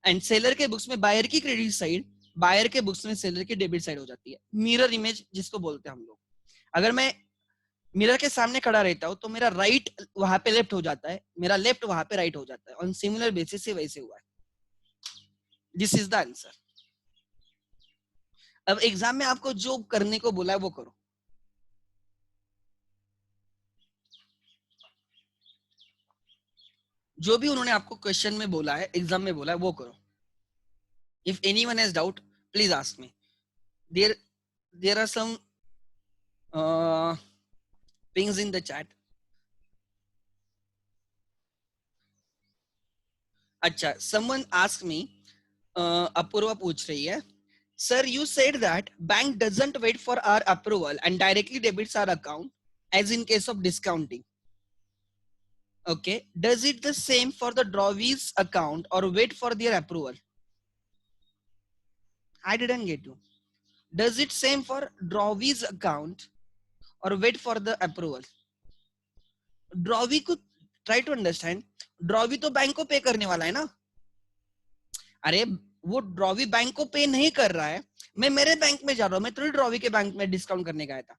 एंड सेलर के बुक्स में बायर की क्रेडिट साइड, बायर के बुक्स में सेलर की डेबिट साइड हो जाती है। मिरर इमेज जिसको बोलते हैं हम लोग। अगर मैं मिरर के सामने खड़ा रहता हूं तो मेरा राइट वहां पे लेफ्ट हो जाता है, मेरा लेफ्ट वहां पे राइट हो जाता है। ऑन सिमिलर बेसिस से वैसे हुआ है। This is the answer. अब एग्जाम में आपको जो करने को बोला है वो करो। जो भी उन्होंने आपको क्वेश्चन में बोला है, एग्जाम में बोला है, वो करो। If anyone has doubt please ask me. There are some pings in the chat. अच्छा, someone asked me, अपूर्वा पूछ रही है, sir you said that bank doesn't wait for our approval and directly debits our account as in case of discounting. Okay, does it the same for the drawees account or wait for their approval? I didn't get you. Does it same for drawees account or wait for the approval? Drawee को try to understand. Drawee तो bank को पे करने वाला है ना। अरे वो ड्रॉवी बैंक को पे नहीं कर रहा है, मैं मेरे बैंक में जा रहा हूँ। मैं थोड़ी ड्रॉवी के बैंक में डिस्काउंट करने गया था।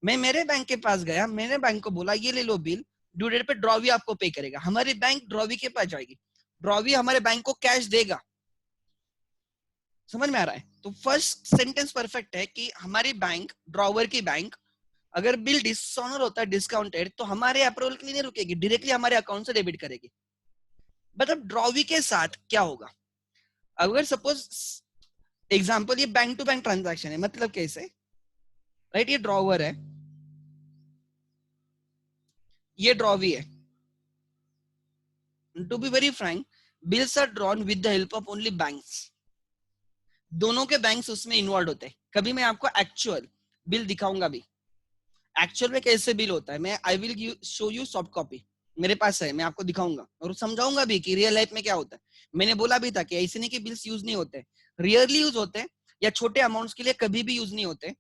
मैं मेरे बैंक के पास गया, मैंने बैंक को बोला ये ले लो बिल, ड्यू डेट पे ड्रॉवी आपको पे करेगा। हमारी बैंक ड्रॉवी के पास जाएगी, ड्रॉवी हमारे बैंक को कैश देगा। समझ में आ रहा है? तो फर्स्ट सेंटेंस परफेक्ट है कि हमारी बैंक, ड्रॉवर की बैंक, अगर बिल डिसऑनर होता है, डिस्काउंटेड, तो हमारे अप्रूवल के लिए नहीं रुकेगी, डायरेक्टली हमारे अकाउंट से डेबिट करेगी। मतलब ड्रॉवी के साथ क्या होगा? अगर सपोज एग्जांपल ये बैंक टू बैंक ट्रांजैक्शन है, मतलब कैसे? राइट, ये ड्रॉवर है, ये ड्रॉवी है। To be very frank, bills are drawn with the help of only banks. दोनों के बैंक्स उसमें इन्वॉल्व होते हैं। कभी मैं आपको एक्चुअल बिल दिखाऊंगा भी, एक्चुअल में कैसे बिल होता है। मैं आई will show you soft copy, मेरे पास है, मैं आपको दिखाऊंगा और समझाऊंगा भी कि रियल लाइफ में क्या होता है। मैंने बोला भी था कि ऐसे नहीं कि बिल्स यूज नहीं होते, रियरली यूज होते हैं, या छोटे अमाउंट्स के लिए कभी भी यूज नहीं होते।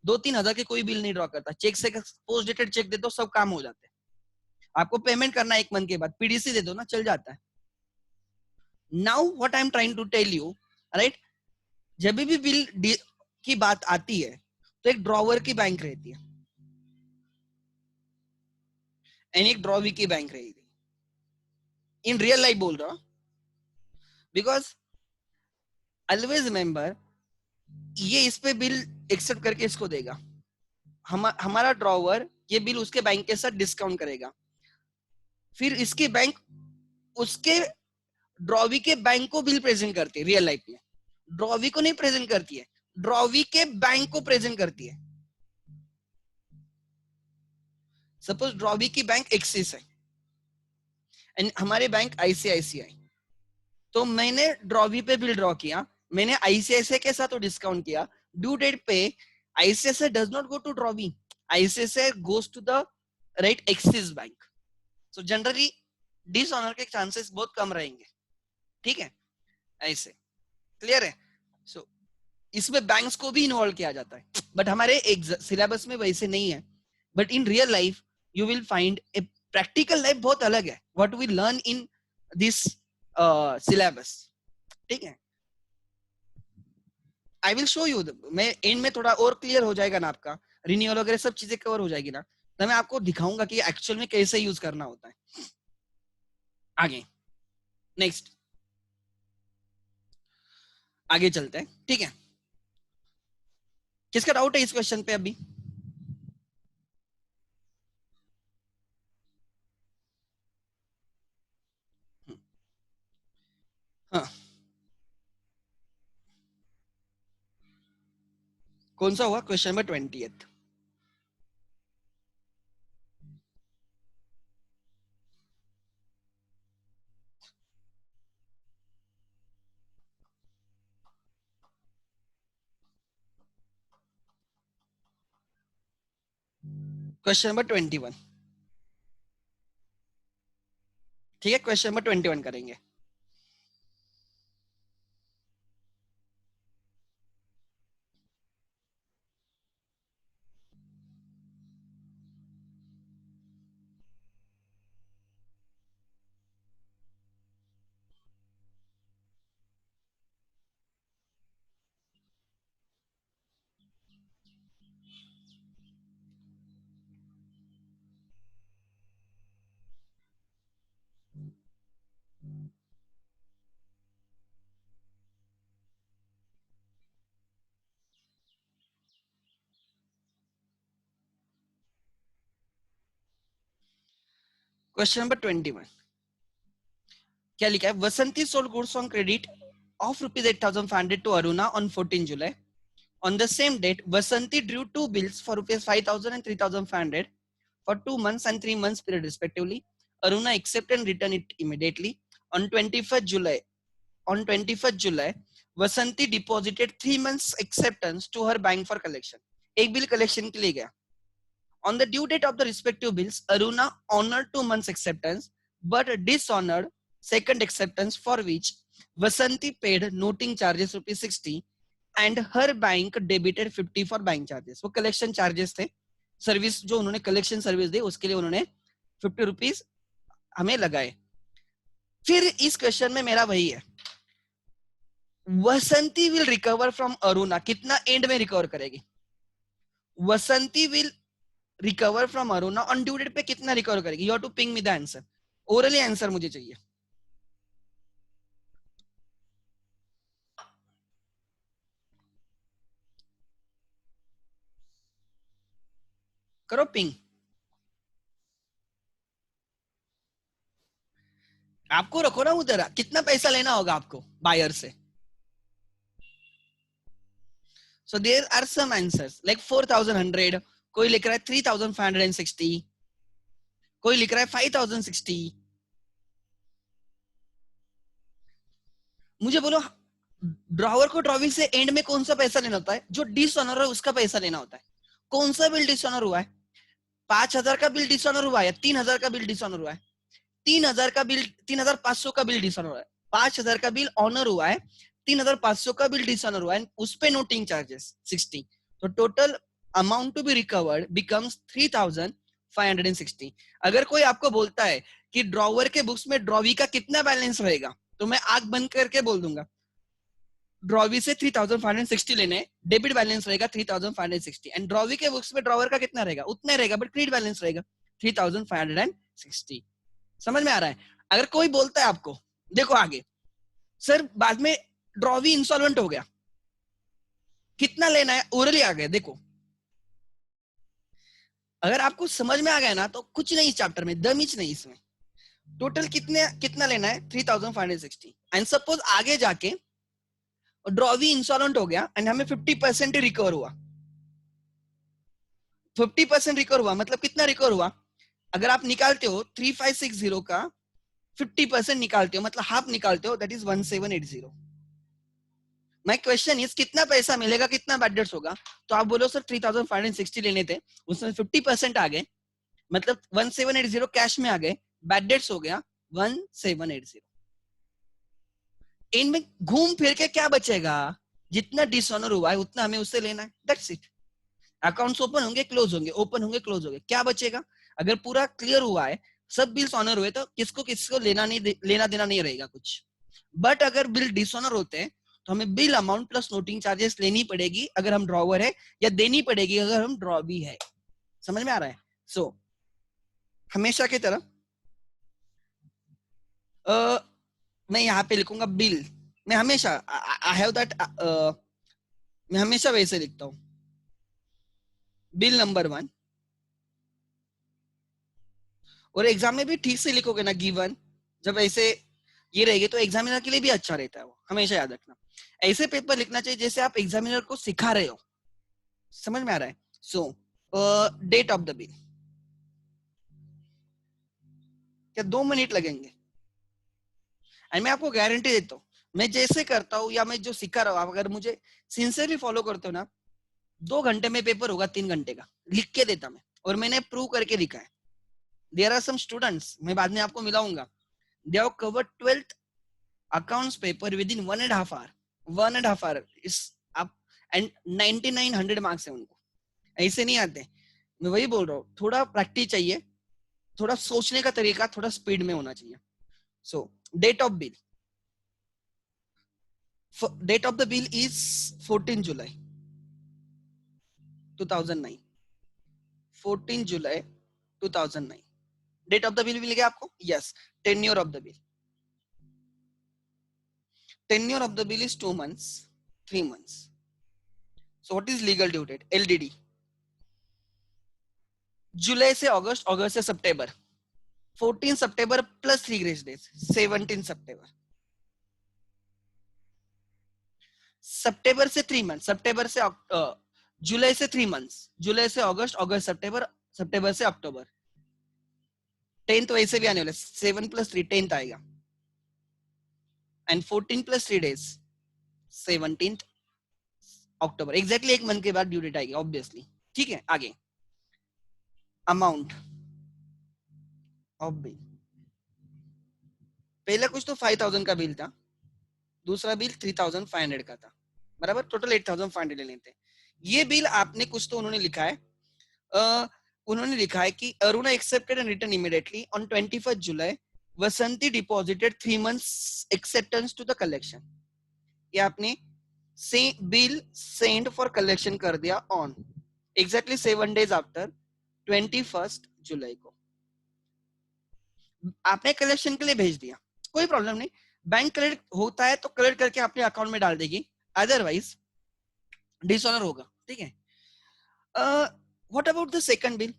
2-3 हजार के कोई बिल नहीं ड्रॉ करता, चेक से पोस्ट डेटेड चेक दे दो, सब काम हो जाते हैं। आपको पेमेंट करना है 1 मंथ के बाद, पीडीसी दे दो ना, चल जाता है। Now what I am trying to tell you, right, जब भी बिल की बात आती है तो एक ड्रॉवर की बैंक रहती है एंड एक ड्रॉवी की बैंक रहेगी। इन रियल लाइफ बोल रहा हूं, बिकॉज ऑलवेज रिमेंबर, ये इस पे बिल एक्सेप्ट करके इसको देगा, हमारा ड्रॉवर ये बिल उसके बैंक के साथ डिस्काउंट करेगा, फिर इसकी बैंक उसके ड्रॉवी के बैंक को बिल प्रेजेंट करती है। रियल लाइफ में ड्रॉवी को नहीं प्रेजेंट करती है, ड्रॉवी के बैंक को प्रेजेंट करती है। सपोज ड्रॉवी की बैंक एक्सिस है एंड हमारे बैंक आईसीआईसीआई, तो मैंने ड्रॉवी पे बिल ड्रॉ किया, मैंने आईसीआईसीआई के साथ डिस्काउंट किया, ड्यू डेट पे ICICI does not go to drawee, ICICI goes to the right Axis bank. So generally dishonour के चांसेस बहुत कम रहेंगे, ठीक है, ऐसे क्लियर है। सो इसमें बैंक्स को भी इन्वॉल्व किया जाता है, बट हमारे सिलेबस में वैसे नहीं है। But in real life you will find a practical life बहुत अलग है what we learn in this syllabus, ठीक है। आई विल शो यू, मैं एंड में थोड़ा और क्लियर हो जाएगा ना आपका, रिन्यूअल वगैरह सब चीजें कवर हो जाएगी ना, तो मैं आपको दिखाऊंगा कि एक्चुअल में कैसे यूज करना होता है। आगे नेक्स्ट, आगे चलते हैं, ठीक है। किसका डाउट है इस क्वेश्चन पे अभी? हाँ, कौन सा हुआ question number 20th? Question number 21, ठीक है, क्वेश्चन नंबर 21 करेंगे। क्वेश्चन नंबर 21 क्या लिखा है? Vasanti sold goods on credit of rupees 8,500 to Aruna on 14 July. On the same date, Vasanti drew two bills for rupees 5,000 and 3,500 for 2 months and 3 months period respectively. Aruna accepted and returned it immediately. On 21st July, Vasanti deposited 3 months acceptance to her bank for collection. एक bill collection के लिए गया. On the due date of the respective bills, Aruna honored 2 months acceptance but dishonored second acceptance, for which Vasanti paid noting charges ₹60 and her bank debited 50 for bank charges. वो collection charges थे, service जो उन्होंने collection service दी उसके लिए उन्होंने 50 rupees हमें लगाए। फिर इस क्वेश्चन में मेरा वही है, Vasanti will recover from Aruna, कितना एंड में रिकवर करेगी? Vasanti will recover from Aruna on due date पे कितना रिकवर करेगी? You have to ping me the answer, orally answer मुझे चाहिए। करो पिंग। आपको रखो ना उधर, कितना पैसा लेना होगा आपको बायर से? So there are some answers like 4,100, कोई लिख रहा है 3,560, कोई लिख रहा है 5,060। मुझे बोलो, ड्रॉवर को ड्रॉवी से एंड में कौन सा पैसा लेना होता है? जो डिसऑनर है उसका पैसा लेना होता है। कौन सा बिल डिसऑनर हुआ है? 5,000 का बिल डिसऑनर हुआ है, 3,000 का बिल डिसऑनर हुआ है, 3,000 का बिल, 3,500 का बिल डिसऑनर हुआ है, 5,000 का बिल ऑनर हुआ है, 3,500 का बिल डिसऑनर हुआ है, उस पे नोटिंग चार्जेस 60, तो total amount to be recovered becomes 3,560। अगर कोई आपको बोलता है कि ड्रॉवर के बुक्स में ड्रॉवी का कितना बैलेंस रहेगा, तो मैं आंख बंद करके बोल दूंगा ड्रॉवी से 3,560 लेने, डेबिट बैलेंस रहेगा 3,560 एंड ड्रॉवी के बुक्स में ड्रॉवर का कितना रहेगा? उतना रहेगा, बट क्रेडिट बैलेंस रहेगा 3,560। समझ में आ रहा है? अगर कोई बोलता है आपको, देखो आगे, सर बाद में ड्रॉवी इंसॉल्वेंट हो गया, कितना लेना है? ओरली आ गया। देखो, अगर आपको समझ में आ गया ना तो कुछ नहीं इस चैप्टर में, दम इंच नहीं इसमें। टोटल कितना लेना है? 3,560 एंड सपोज आगे जाके ड्रॉवी इंसॉल्वेंट हो गया एंड हमें 50% रिकवर हुआ। 50% रिकवर हुआ मतलब कितना रिकवर हुआ? अगर आप निकालते हो 3560 का 50% निकालते हो, मतलब हाफ निकालते हो, that is 1780. My question is कितना पैसा मिलेगा, कितना बैड डेट्स होगा? तो आप बोलो सर 3560 लेने थे, उसमें 50% आ गए, मतलब 1780 कैश में आ गए, बैड डेट्स हो गया 1780. इनमें घूम फिर के क्या बचेगा? जितना डिसऑनर हुआ है उतना हमें उससे लेना है, दैट्स इट. अकाउंट्स ओपन होंगे क्लोज होंगे, ओपन होंगे क्लोज होंगे, क्या बचेगा? अगर पूरा क्लियर हुआ है, सब बिल्स ऑनर हुए, तो किसको लेना देना नहीं रहेगा कुछ. बट अगर बिल डिसऑनर होते हैं तो हमें bill amount plus noting charges लेनी पड़ेगी अगर हम ड्रॉवर है, या देनी पड़ेगी अगर हम ड्रॉ भी है. समझ में आ रहा है? सो हमेशा की तरह मैं यहाँ पे लिखूंगा बिल. मैं हमेशा आई हैव दैट, मैं हमेशा वैसे लिखता हूँ, बिल नंबर 1. और एग्जाम में भी ठीक से लिखोगे ना गिवन, जब ऐसे ये रहेगी तो एग्जामिनर के लिए भी अच्छा रहता है, वो हमेशा याद रखना. ऐसे पेपर लिखना चाहिए जैसे आप एग्जामिनर को सिखा रहे हो. समझ में आ रहा है? सो डेट ऑफ द बिल. क्या 2 मिनट लगेंगे? एंड मैं आपको गारंटी देता हूँ, मैं जैसे करता हूँ या मैं जो सिखा रहा हूँ, आप अगर मुझे सिंसियरली फॉलो करते हो ना, 2 घंटे में पेपर होगा 3 घंटे का, लिख के देता मैं, और मैंने प्रूव करके दिखा है. देयर आर सम स्टूडेंट्स, मैं बाद में आपको मिलाऊंगा, they have covered 12th accounts paper within 1.5 hour. 1.5 hour is up, and 9900 marks है उनको. ऐसे नहीं आते. मैं वही बोल रहा हूँ, थोड़ा प्रैक्टिस चाहिए, थोड़ा सोचने का तरीका थोड़ा स्पीड में होना चाहिए. So date of bill, date of the bill is 14 July 2009. 14 July 2009 date of the bill मिल गया आपको. Yes. Tenure of the bill, tenure of the bill is 2 months, 3 months. So what is legal due date? LDD. जुलाई से अगस्त, अगस्त से सितंबर, 14 सितंबर plus 3 grace days, 17 सितंबर. सितंबर से 3 month, सितंबर से जुलाई से 3 months, जुलाई से अगस्त, अगस्त सितंबर, सितंबर से अक्टूबर. 10th वैसे भी आने वाले, 7 + 3 10th आएगा, and 14 + 3 days 17th October. Exactly एक मंथ के बाद ड्यू डेट आएगी ऑब्वियसली. ठीक है, आगे अमाउंट ऑफ बिल. पहला कुछ तो 5000 का बिल था, दूसरा बिल 3500 का था, बराबर. टोटल 8500 ले लेते हैं. ये बिल आपने कुछ तो उन्होंने लिखा है, उन्होंने लिखा है कि Aruna accepted and return immediately on 21st July. Vasanti deposited 3 months acceptance to the collection. ये आपने से बिल सेंड फॉर कलेक्शन कर दिया on exactly 7 days after 21st July को. आपने कलेक्शन के लिए भेज दिया, कोई प्रॉब्लम नहीं. बैंक क्रेडिट होता है तो क्रेडिट करके अपने अकाउंट में डाल देगी, अदरवाइज डिसऑनर होगा. ठीक है. What about the second bill?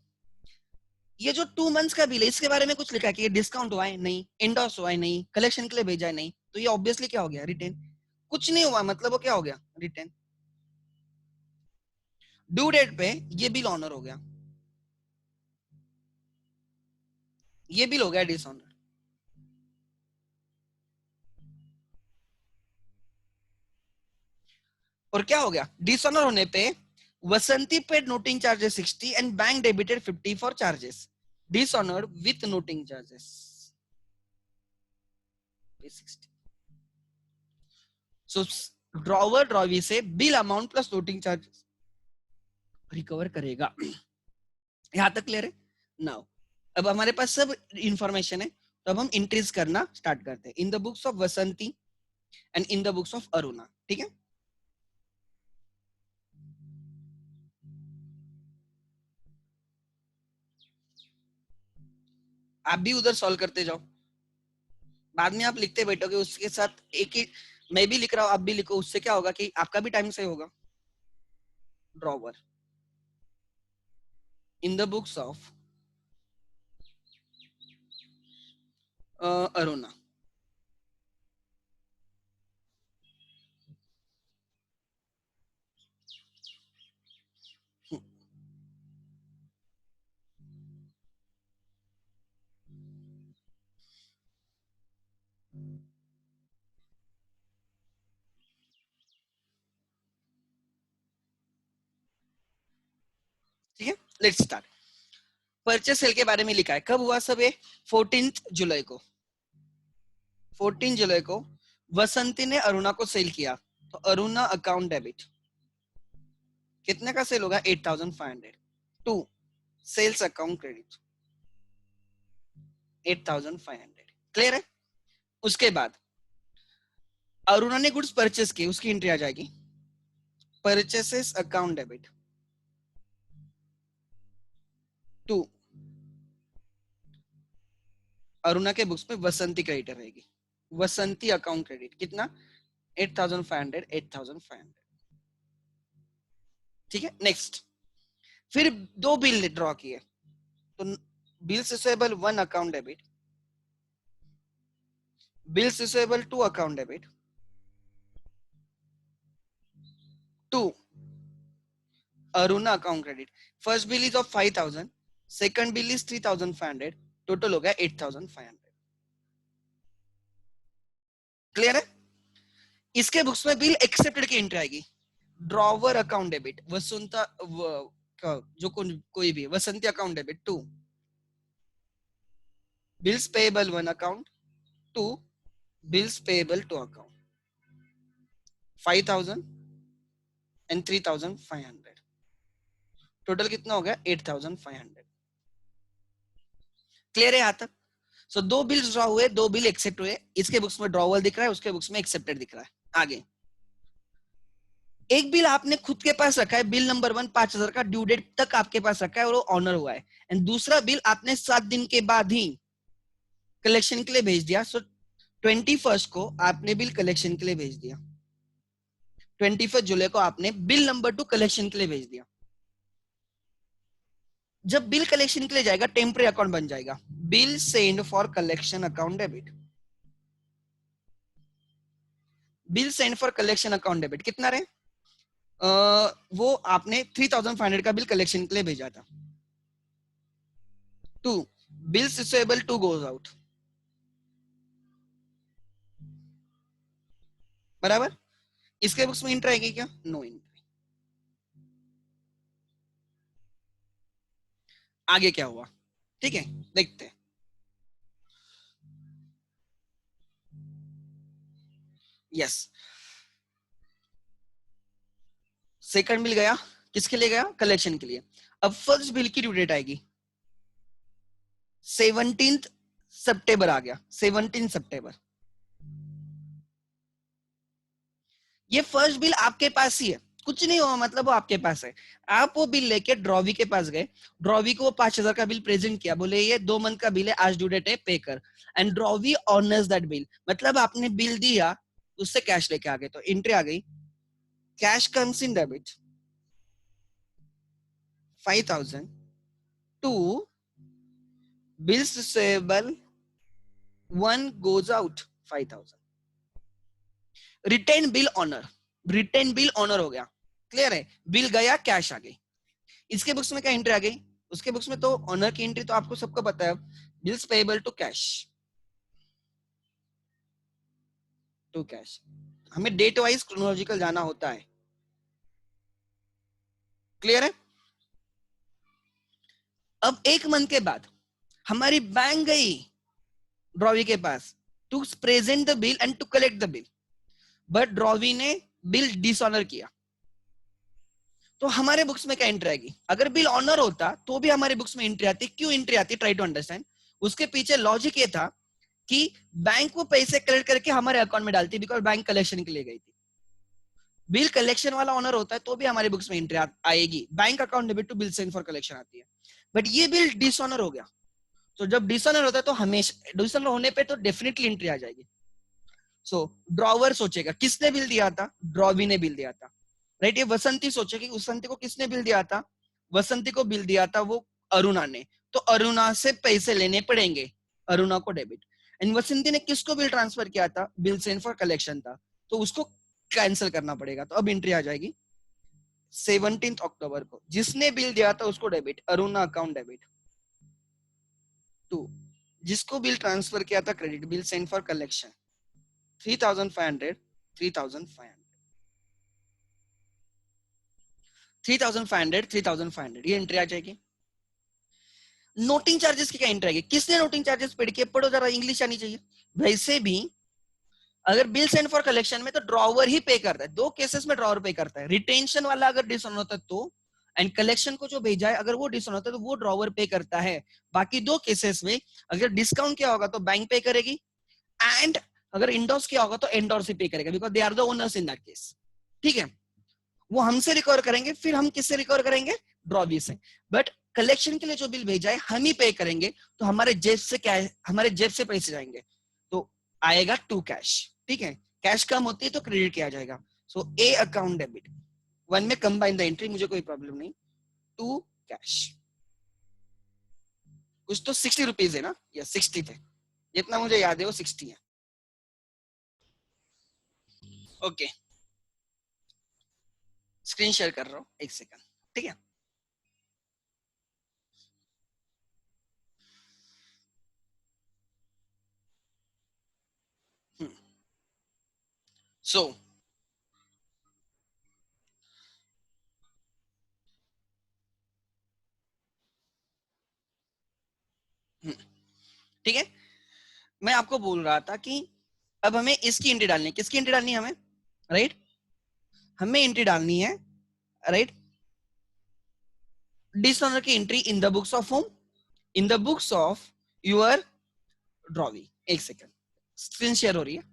ये जो 2 months का बिल है, इसके बारे में कुछ लिखा है कि डिस्काउंट हुआ है नहीं, इंडोर्स हुआ है नहीं, कलेक्शन के लिए भेजा है नहीं, तो ये ऑब्वियसली क्या हो गया? रिटर्न. कुछ नहीं हुआ, मतलब वो क्या हो गया? रिटर्न. ड्यू डेट पे ये बिल ऑनर हो गया, ये बिल हो गया डिसऑनर. और क्या हो गया डिसऑनर होने पे? Vasanti paid noting charges 60 and bank debited 50 for charges. Dishonoured with noting charges 60. So drawer drawee से bill amount plus noting charges recover करेगा. यहां तक क्लियर है? नाउ अब हमारे पास सब इंफॉर्मेशन है, तो अब हम इंट्रीज करना स्टार्ट करते हैं इन the books of वसंती and in the books of Aruna. ठीक है. आप भी उधर सॉल्व करते जाओ, बाद में आप लिखते बैठोगे उसके साथ एक ही. मैं भी लिख रहा हूँ, आप भी लिखो, उससे क्या होगा कि आपका भी टाइम से होगा. Drawer in the books of Aruna. Let's start. Purchase cell के बारे में लिखा है, कब हुआ सब ये? 14 जुलाई को। 14 जुलाई को वसंती ने अरुणा को सेल किया, तो अरुणा अकाउंट डेबिट। कितने का सेल होगा? 8500। To sales account credit 8500। Clear है? उसके बाद अरुणा ने गुड्स परचेस किए, उसकी एंट्री आ जाएगी purchases account debit. To Aruna के बुक्स में वसंती क्रेडिटर रहेगी, वसंती अकाउंट क्रेडिट। कितना? 8500, 8500। ठीक है, नेक्स्ट। फिर दो बिल ड्रॉ किए, तो bills receivable 1 account debit, bills receivable 2 account debit. To Aruna account credit. First bill is of 5000, second bill is 3500, total हो गया 8500। क्लियर है? इसके बुक्स में बिल एक्सेप्टेड की एंट्री आएगी, ड्रॉवर अकाउंट डेबिट, वसंता जो कोई भी Vasanti account debit. To bills payable 1 account, to bills payable 2 account, 5000 and 3500। Total कितना हो गया? 8500। क्लियर है यहां तक? सो दो बिल्स ड्रॉ हुए, दो बिल एक्सेप्ट हुए। इसके बुक्स में ड्रॉवल दिख रहा है, उसके बुक्स में एक्सेप्टेड दिख रहा है। आगे एक बिल आपने खुद के पास रखा है, बिल नंबर 1 5000 का, ड्यू डेट तक आपके पास रखा है और वो ऑनर हुआ है। एंड दूसरा बिल आपने 7 दिन के बाद ही कलेक्शन के लिए भेज दिया। सो 21 को आपने बिल कलेक्शन के लिए भेज दिया, 21 जुलाई को आपने बिल नंबर 2 कलेक्शन के लिए भेज दिया। जब बिल कलेक्शन के लिए जाएगा, टेम्पररी अकाउंट बन जाएगा, bill send for collection account debit. Bill send for collection account debit कितना रहे? वो आपने 3500 का बिल कलेक्शन के लिए भेजा था। To bills receivable 2 goes out, बराबर। इसके बुक्स में एंट्री आएगी क्या? No entry. आगे क्या हुआ? ठीक है, देखते हैं। यस, सेकंड बिल गया, किसके लिए गया? कलेक्शन के लिए। अब फर्स्ट बिल की ड्यू डेट आएगी 17 सितंबर आ गया, 17 सितंबर। ये फर्स्ट बिल आपके पास ही है, कुछ नहीं हुआ, मतलब वो आपके पास है। आप वो बिल लेके ड्रॉवी के पास गए, ड्रॉवी को वो 5000 का बिल प्रेजेंट किया, बोले ये 2 मंथ का बिल है, आज ड्यू डेट है, पे कर। And drawee honours that bill, मतलब आपने बिल दिया, उससे कैश लेके आ गए, तो एंट्री आ गई, cash comes in debit 5000 to bills receivable 1 goes out 5000। Retain bill honour, retain bill honour हो गया। क्लियर है? बिल गया, कैश आ गई। इसके बुक्स में क्या एंट्री आ गई? उसके बुक्स में तो ऑनर की एंट्री तो आपको सबको पता है, bills payable to cash, to cash. हमें डेट वाइज क्रोनोलॉजिकल जाना होता है। क्लियर है? अब 1 मंथ के बाद हमारी बैंक गई ड्रॉवी के पास to present the bill and to collect the bill, but drawee ने बिल डिसऑनर किया, तो हमारे बुक्स में क्या एंट्री आएगी? अगर बिल ऑनर होता तो भी हमारे बुक्स में एंट्री आती। क्यों एंट्री आती? Try to understand. उसके पीछे लॉजिक ये था कि बैंक वो पैसे कलेक्ट करके हमारे अकाउंट में डालती, बिकॉज बैंक कलेक्शन के लिए गई थी। बिल कलेक्शन वाला ऑनर होता है तो भी हमारे बुक्स में एंट्री आएगी, bank account debit to bill send for collection आती है। बट ये बिल डिसऑनर हो गया, तो जब डिसऑनर होता है तो हमेशा डिसऑनर होने पे तो डेफिनेटली एंट्री आ जाएगी। सो ड्रॉवर सोचेगा किसने बिल दिया था? ड्रॉवी ने बिल दिया था, राइट। ये वसंती सोचेगी वसंती को किसने बिल दिया था? वसंती को बिल दिया था वो अरुणा ने, तो अरुणा से पैसे लेने पड़ेंगे, अरुणा को डेबिट। एंड वसंती ने किसको बिल ट्रांसफर किया था? बिल सेंड फॉर कलेक्शन था, तो उसको कैंसिल करना पड़ेगा। तो अब एंट्री आ जाएगी 17 अक्टूबर को, जिसने बिल दिया था उसको debit, Aruna account debit. To जिसको बिल ट्रांसफर किया था credit, bill send for collection 3500, 3500, 3500, 3500, ये एंट्री आ जाएगी। नोटिंग चार्जेस की क्या एंट्री आएगी? किसने नोटिंग चार्जेस पेड किए? पढ़ो जरा, इंग्लिश आनी चाहिए। वैसे भी अगर बिल सेंड फॉर कलेक्शन में तो ड्रॉवर ही पे करता है, दो केसेस में ड्रॉवर पे करता है। रिटेंशन वाला अगर डिसऑन होता है तो, एंड कलेक्शन को जो भेजा है अगर वो डिसऑन होता है तो वो ड्रॉवर पे करता है। बाकी दो केसेस में अगर डिस्काउंट किया होगा तो बैंक पे करेगी, एंड अगर इंडोर्स किया होगा तो एंडोर्स ही पे करेगा, because they are the owners in that case. ठीक है, वो हमसे रिकवर करेंगे, फिर हम किससे रिकवर करेंगे? ड्रॉवी से। बट कलेक्शन के लिए जो बिल भेजा है हम ही पे करेंगे, तो हमारे जेब से क्या है, हमारे जेब से पैसे जाएंगे, तो आएगा टू कैश। ठीक है, कैश कम होती है तो क्रेडिट किया जाएगा। सो ए अकाउंट डेबिट, वन में कंबाइन द एंट्री, मुझे कोई प्रॉब्लम नहीं। टू कैश, कुछ तो 60 रुपीज है ना, या 60 थे, जितना मुझे याद है वो 60 है। ओके, स्क्रीन शेयर कर रहा हूँ, एक सेकंड। ठीक है, सो ठीक है, मैं आपको बोल रहा था कि अब हमें इसकी एंट्री डालनी है। किसकी एंट्री डालनी है हमें? राइट, हमें एंट्री डालनी है, राइट, डिसऑनर की entry in the books of home, in the books of your drawee. एक सेकंड, स्क्रीन शेयर हो रही है।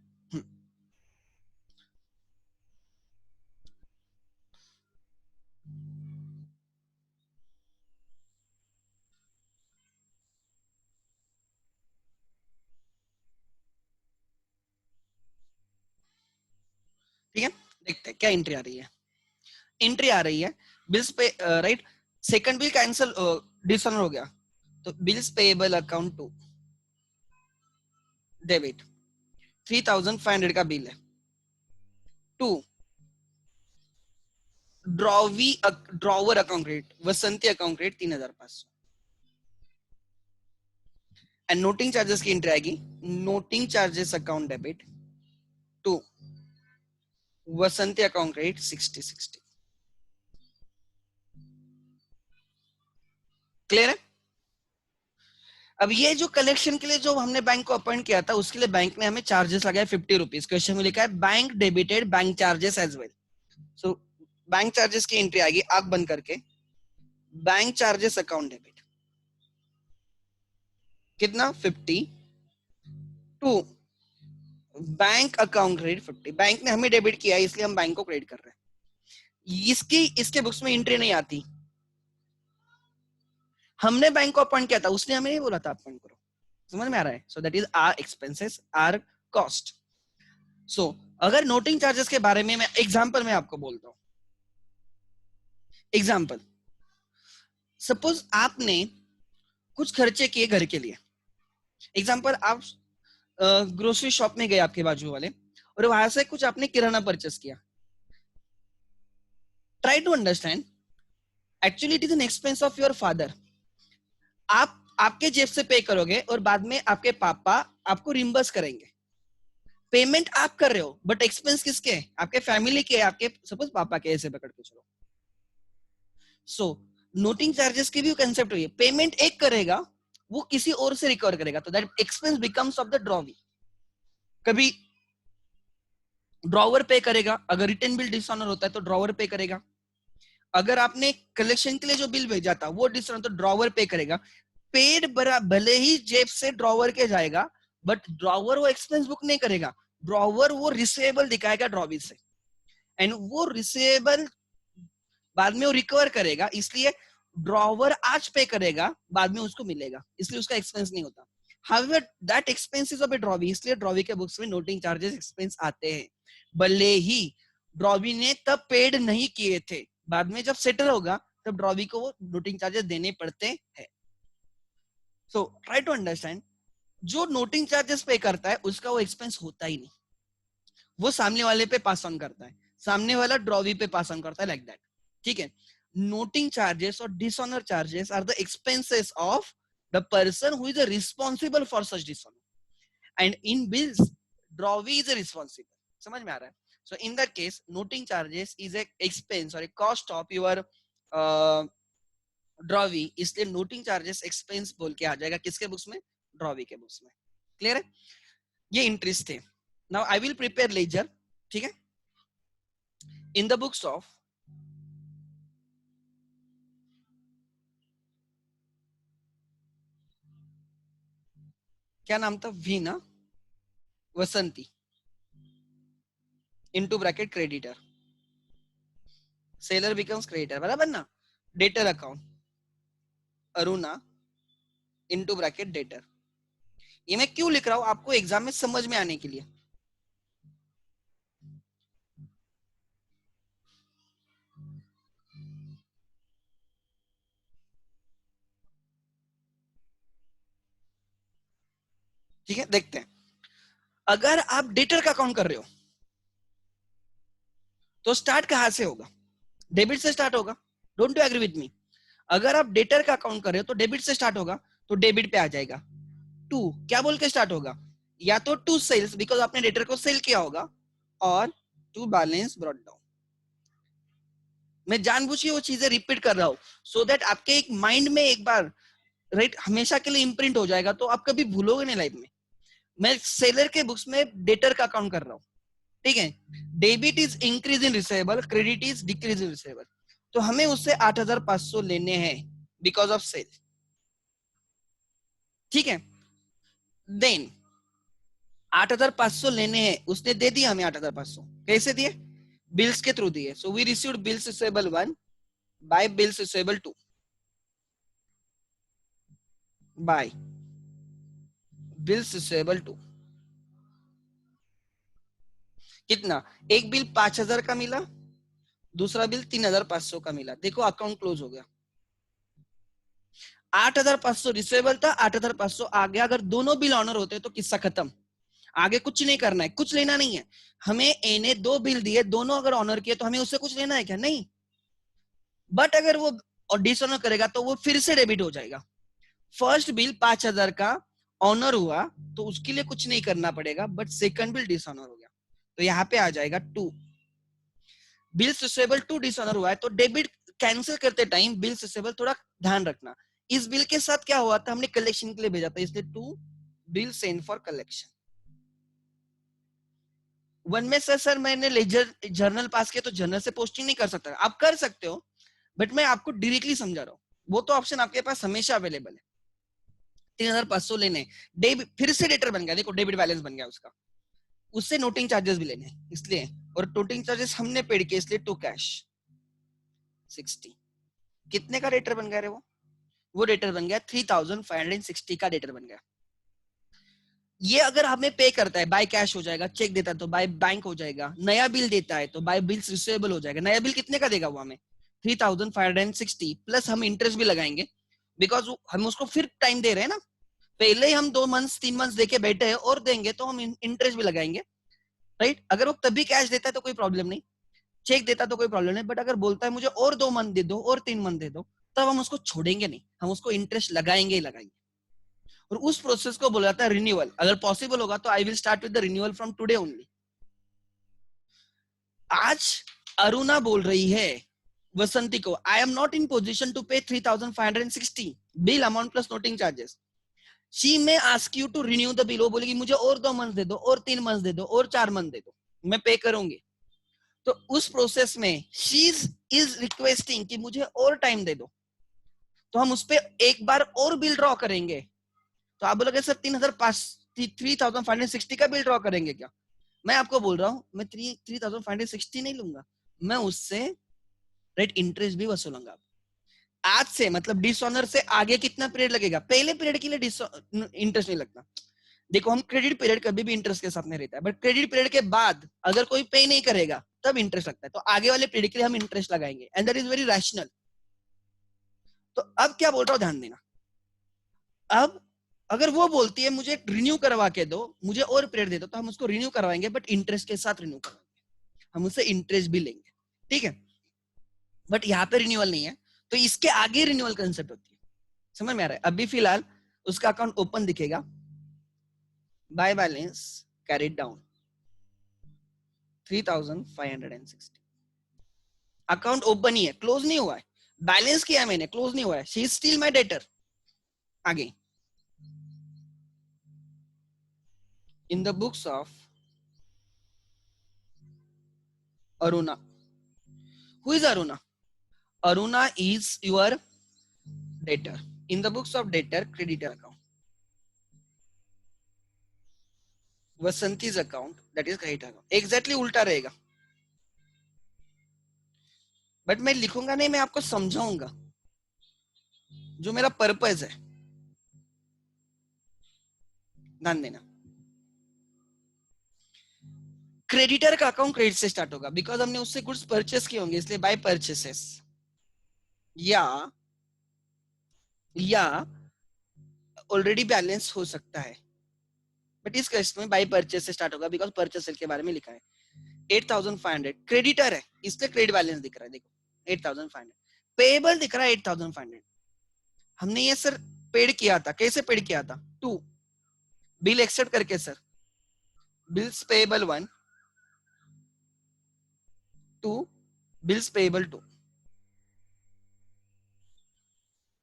ठीक है, देखते हैं क्या एंट्री आ रही है। एंट्री आ रही है बिल्स पे, right, second bill cancel, dishonour हो गया, तो bills payable account to debit 3500 का बिल है, to drawee drawer account credit, Vasanti account credit 3500, and noting charges की एंट्री आएगी, noting charges account debit to Vasanti account credit 6060। Clear है? अब ये जो कलेक्शन के लिए जो हमने बैंक को अपॉइंट किया था उसके लिए बैंक ने हमें चार्जेस लगाए 50 रुपीज। क्वेश्चन में लिखा है bank debited bank charges as well. So bank charges की एंट्री आएगी आंख बंद करके, बैंक चार्जेस अकाउंट डेबिट कितना 50 to bank account credit 50। Bank ने हमें डेबिट किया है इसलिए हम बैंक को क्रेडिट कर रहे हैं। इसकी इसके बुक्स में एंट्री नहीं आती, हमने बैंक को अपॉइंट किया था, उसने हमें नहीं बोला था अपॉइंट करो। समझ में आ रहा है? So that is our expenses, our cost. सो अगर नोटिंग चार्जेस के बारे में मैं एग्जांपल में आपको बोलता हूं, एग्जांपल, सपोज आपने कुछ खर्चे किए घर के लिए। एग्जांपल, आप ग्रोसरी शॉप में गए आपके बाजू वाले, और वहां से कुछ आपने किराना परचेस किया। Try to understand, actually it is an expense of your father. आप आपके जेब से पे करोगे और बाद में आपके पापा आपको रिम्बर्स करेंगे। पेमेंट आप कर रहे हो बट एक्सपेंस किसके? आपके फैमिली के, आपके सपोज पापा के, ऐसे पकड़ के चलो। सो नोटिंग चार्जेस की भी कंसेप्ट हुई है, पेमेंट एक करेगा, वो किसी और से रिकवर करेगा, तो that expense becomes of the drawee. कभी ड्रॉवर पे करेगा, अगर रिटर्न बिल डिसऑनर होता है तो ड्रॉवर पे करेगा। अगर आपने कलेक्शन के लिए जो बिल भेजा था वो डिसऑनर तो ड्रॉवर पे करेगा। पेड भले ही जेब से ड्रॉवर के जाएगा, बट ड्रॉवर वो एक्सपेंस बुक नहीं करेगा, ड्रॉवर वो रिसीवेबल दिखाएगा ड्रॉवी से, एंड वो रिसीवेबल बाद में वो रिकवर करेगा, इसलिए ड्रॉवर आज पे करेगा, बाद में उसको मिलेगा, इसलिए उसका एक्सपेंस नहीं होता। However, that expenses of a drawee, इसलिए ड्रॉवी के बुक्स में नोटिंग चार्जेस एक्सपेंस आते हैं, भले ही ड्रॉवी ने तब पेड नहीं किए थे, बाद में जब सेटल होगा तब ड्रॉवी को वो नोटिंग चार्जेस देने पड़ते हैं। सो ट्राई टू अंडरस्टैंड, जो नोटिंग चार्जेस पे करता है उसका वो एक्सपेंस होता ही नहीं, वो सामने वाले पे पास ऑन करता है, सामने वाला ड्रॉवी पे पास ऑन करता है, लाइक दैट। ठीक है, नोटिंग चार्जेस और dishonour charges are the expenses of the person who is responsible for such dishonour, and in bills drawee is responsible. समझ में आ रहा है? So in that case noting charges is a expense और a cost of your drawee, इसलिए noting charges expense बोल के आ जाएगा किसके बुक्स में, ड्रॉवी के बुक्स में। क्लियर है, ये इंटरेस्ट थे। Now I will prepare ledger, ठीक है, इन द बुक्स ऑफ क्या नाम था, वी ना, Vasanti, into bracket creditor, seller becomes creditor, बराबर ना, debtor account Aruna into bracket debtor. ये मैं क्यों लिख रहा हूं, आपको एग्जाम में समझ में आने के लिए। ठीक है, देखते हैं, अगर आप डेटर का अकाउंट कर रहे हो तो स्टार्ट कहां से होगा, डेबिट से स्टार्ट होगा, don't you agree with me. अगर आप डेटर का अकाउंट कर रहे हो तो डेबिट से स्टार्ट होगा, तो डेबिट पे आ जाएगा। टू क्या बोल के स्टार्ट होगा, या तो टू सेल्स बिकॉज आपने डेटर को सेल किया होगा, और टू बैलेंस ब्रॉट डाउन। मैं जानबूझ के वो चीजें रिपीट कर रहा हूं सो दैट आपके एक माइंड में एक बार राइट हमेशा के लिए इम्प्रिंट हो जाएगा, तो आप कभी भूलोगे नहीं लाइफ में। मैं सेलर के बुक्स में डेटर का अकाउंट कर रहा हूँ, ठीक है, debit is increase in receivable, credit is decrease in receivable, तो हमें उससे 8,500 लेने हैं बिकॉज ऑफ सेल, ठीक है। देन 8,500 लेने हैं, उसने दे दिया हमें 8,500, कैसे दिए, बिल्स के थ्रू दिए, so we received bills receivable 1 by bills receivable 2 by bills receivable 2। कितना, एक बिल 5,000 का मिला, दूसरा बिल 3,500 का मिला, देखो अकाउंट क्लोज हो गया। 8,500 रिसेवेबल था, 8,500 आ गया, अगर दोनों बिल ऑनर होते तो किस्सा खत्म, आगे कुछ नहीं करना है, कुछ लेना नहीं है हमें। ए ने दो बिल दिए, दोनों अगर ऑनर किए तो हमें उससे कुछ लेना है क्या, नहीं। बट अगर वो डिसऑनर करेगा तो वो फिर से डेबिट हो जाएगा। फर्स्ट बिल 5,000 का ऑनर हुआ तो उसके लिए कुछ नहीं करना पड़ेगा, बट सेकंड बिल डिसऑनर हो गया तो यहाँ पे आ जाएगा 2। बिल्स रिसेवेबल 2 डिसऑनर हुआ है तो डेबिट कैंसिल करते टाइम बिल्स रिसेवेबल थोड़ा ध्यान रखना। इस बिल के साथ क्या हुआ था, हमने कलेक्शन के लिए भेजा था, इसलिए 2 bill send for collection. One में सर मैंने लेजर जर्नल पास किया तो जर्नल से पोस्टिंग नहीं कर सकता, आप कर सकते हो, बट मैं आपको डायरेक्टली समझा रहा हूँ, वो तो ऑप्शन आपके पास हमेशा अवेलेबल है। 3,500 लेने, डेबिट फिर से डेटर बन गया, देखो डेबिट बैलेंस बन गया उसका, उससे नोटिंग चार्जेस भी लेने इसलिए, और नोटिंग चार्जेस हमने पेड किए इसलिए टू कैश 60। कितने का डेटर बन गया रे वो डेटर बन गया 3,560 का डेटर बन गया। ये अगर हमें पे करता है बाय कैश हो जाएगा, चेक देता है तो बाय बैंक हो जाएगा, नया बिल देता है तो बाय बिल्स रिसीवेबल हो जाएगा। नया बिल कितने का देगा वो हमें, 3,560 प्लस हम इंटरेस्ट भी लगाएंगे बिकॉज हम उसको फिर टाइम दे रहे हैं ना, पहले ही हम 2 मंथ्स 3 मंथ्स देके बैठे हैं और देंगे तो हम इंटरेस्ट भी लगाएंगे, राइट। अगर वो तभी कैश देता है तो कोई प्रॉब्लम नहीं, चेक देता तो कोई प्रॉब्लम नहीं, बट अगर बोलता है मुझे और 2 मंथ दे दो और 3 मंथ दे दो, तब हम उसको छोड़ेंगे नहीं, हम उसको इंटरेस्ट लगाएंगे ही लगाएंगे। और उस प्रोसेस को बोला जाता है रिन्यूअल। अगर पॉसिबल होगा तो I will start with the renewal from today only. आज अरुणा बोल रही है वसंती को, I am not in position to pay 3,560 bill amount plus noting charges, she may ask you to renew the bill, वो बोलेगी मुझे और 2 मंथ दे दो और 3 मंथ दे दो और 4 मंथ दे दो, मैं पे करूंगी। तो उस प्रोसेस में शी इज रिक्वेस्टिंग कि मुझे और टाइम दे दो, तो हम उस पर एक बार और बिल ड्रॉ करेंगे। तो आप बोलोगे सर 3,560 का बिल ड्रॉ करेंगे क्या, मैं आपको बोल रहा हूँ मैं 3,560 नहीं लूंगा, मैं उससे रेट इंटरेस्ट भी वसूलूंगा। आज से मतलब डिसऑनर से आगे कितना पीरियड लगेगा, पहले पीरियड के लिए इंटरेस्ट नहीं लगता। देखो हम क्रेडिट पीरियड कभी भी इंटरेस्ट के साथ नहीं रहता है, बट क्रेडिट पीरियड के बाद अगर कोई पे नहीं करेगा तब इंटरेस्ट लगता है, तो आगे वाले पीरियड के लिए हम इंटरेस्ट लगाएंगे and that is very rational. तो अब क्या बोल रहा हूँ ध्यान देना, अब अगर वो बोलती है मुझे रिन्यू करवा के दो, मुझे और पीरियड दे दो, तो हम उसको रिन्यू करवाएंगे बट इंटरेस्ट के साथ रिन्यू करवाएंगे, हम उससे इंटरेस्ट भी लेंगे, ठीक है। बट यहाँ पे रिन्यूअल नहीं है, तो इसके आगे रिन्यूअल कंसेप्ट होती है, समझ में आ रहा है। अभी फिलहाल उसका अकाउंट ओपन दिखेगा, by balance carried down 3,560, account open ही है, क्लोज नहीं हुआ है, बैलेंस किया मैंने, क्लोज नहीं हुआ है, she is still my debtor. आगे, in the books of Aruna, who is Aruna? Aruna is your debtor. In the books of debtor, creditor account, Vasanti's account, that is credit account. Exactly उल्टा रहेगा, बट मैं लिखूंगा नहीं, मैं आपको समझाऊंगा जो मेरा पर्पज है, ध्यान देना। क्रेडिटर का अकाउंट क्रेडिट से स्टार्ट होगा, बिकॉज हमने उससे गुड्स परचेस किए होंगे, इसलिए बाय परचेसेस। या ऑलरेडी बैलेंस हो सकता है, बट इस केस में बाय परचेस से स्टार्ट होगा, बिकॉज परचेस सेल के बारे में लिखा है। 8500 क्रेडिटर है, इसलिए क्रेडिट बैलेंस दिख रहा है, देखो 8500। पेएबल दिख रहा है 8500। हमने ये सर पेड किया था, कैसे पेड किया था? टू बिल एक्सेप्ट करके sir, bills payable 1 to bills payable 2,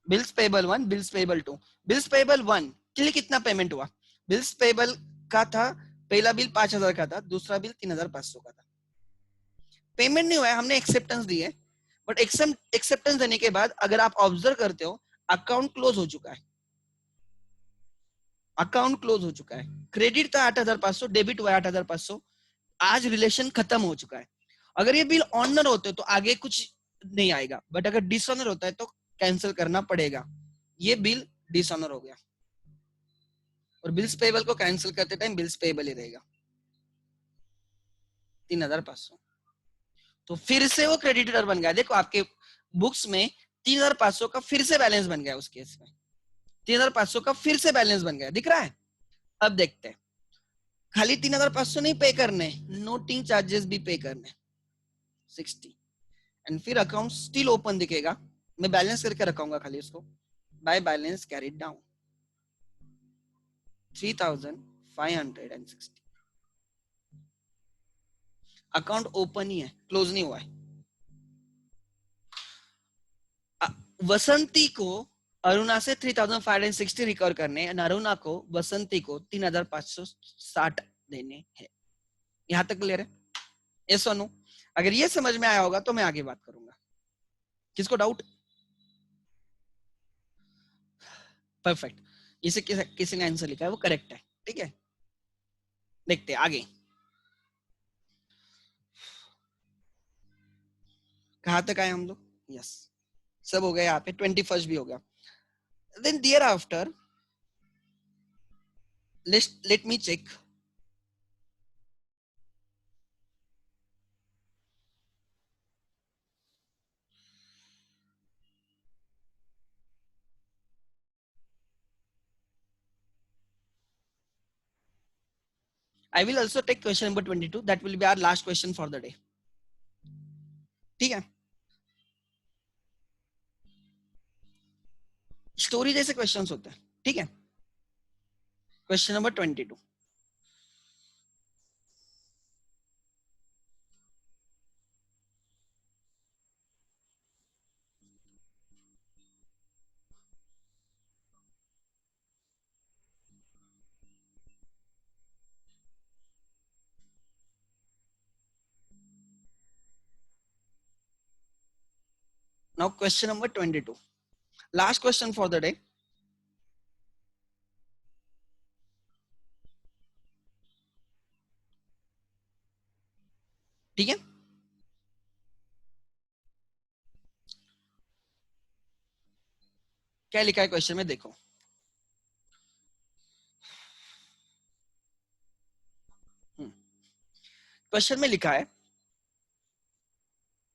bills payable 1, bills payable 2। Bills payable 1 के लिए कितना पेमेंट हुआ? बिल्स पेएबल का था, पहला बिल 5000 का था, दूसरा बिल 3500 का था। पेमेंट नहीं हुआ है, हमने एक्सेप्टेंस दी है, बट एक्सेप्टेंस देने के बाद अगर आप ऑब्जर्व करते हो, अकाउंट क्लोज हो चुका है, अकाउंट क्लोज हो चुका है। क्रेडिट था 8500, डेबिट हुआ 8500, आज रिलेशन खत्म हो चुका है। अगर ये बिल ऑनर होते तो आगे कुछ नहीं आएगा, बट अगर डिसऑनर होता है तो कैंसिल करना पड़ेगा। ये बिल डिसऑनर हो गया, और बिल्स पेबल को कैंसिल करते टाइम बिल्स पेबल ही रहेगा 3500। तो फिर से वो क्रेडिटर बन गया। देखो आपके बुक्स में 3500 का फिर से बैलेंस बन गया, उस केस में 3500 का फिर से बैलेंस बन गया, दिख रहा है? अब देखते हैं, खाली 3500 नहीं पे करने, नोटिंग चार्जेस भी पे करने 60, एंड फिर अकाउंट स्टिल ओपन दिखेगा। मैं बैलेंस करके रखूंगा खाली उसको, by balance carried down 3560। Account open ही है, क्लोज नहीं हुआ है। वसंती को अरुणा से 3560 रिकवर करने, अरुणा को वसंती को 3560 देने हैं। यहां तक क्लियर है? ये सुनो, अगर ये समझ में आया होगा तो मैं आगे बात करूंगा। किसको डाउट? परफेक्ट। इसे किसी ने आंसर लिखा है, वो करेक्ट है, ठीक है। देखते हैं आगे कहां तक आए हम लोग। यस, सब हो गया, यहाँ पे 21 भी हो गया। Then thereafter let me check. I will also take question number 22. That will be our last question for the day. ठीक है, स्टोरी जैसे क्वेश्चंस होते हैं, ठीक है। Question number 22, now question number 22, last question for the day. ठीक है, क्या लिखा है क्वेश्चन में, देखो। क्वेश्चन में लिखा है,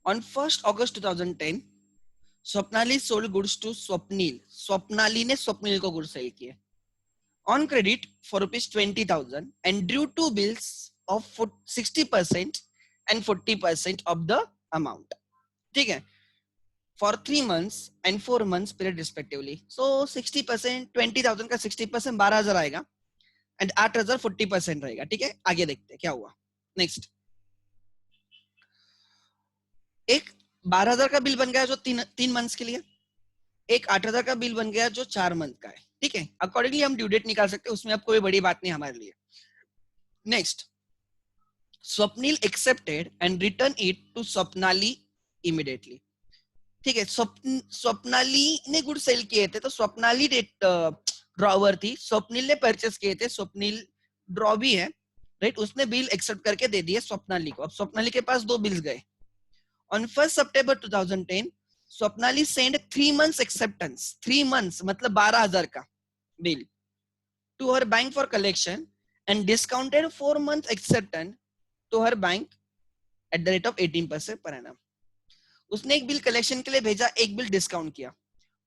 on 1st August 2010 Swapnali sold goods to Swapnil. Swapnali ने स्वप्निल को गुड्स सेल किए on credit for ₹20,000 and drew two bills of 60% and 40% of the amount, ठीक है, for 3 months and 4 months period respectively. So 60%, 20,000 का 60% 12,000 आएगा, एंड 8,000 40% रहेगा, ठीक है। आगे देखते हैं क्या हुआ नेक्स्ट। एक 12,000 का बिल बन गया जो तीन मंथ्स के लिए, एक 8,000 का बिल बन गया जो 4 मंथ का है, ठीक है। अकॉर्डिंगली हम ड्यू डेट निकाल सकते हैं, उसमें अब कोई बड़ी बात नहीं हमारे लिए। Next, Swapnil accepted and return it to Swapnali immediately, ठीक है। स्वप्नाली ने गुड सेल किए थे, तो स्वप्नाली ड्रॉवर थी, स्वप्निल ने परचेस किए थे, स्वप्निल ड्रॉ भी है, राइट। उसने बिल एक्सेप्ट करके दे दिए स्वप्नाली को। अब स्वप्नाली के पास 2 बिल्स गए। On 1 September 2010 Swapnali send 3 months acceptance, 3 months मतलब 12,000 का bill to her bank for collection and discounted 4 months acceptance to her bank at the rate of 18% per annum. उसने एक बिल कलेक्शन के लिए भेजा, एक बिल डिस्काउंट किया।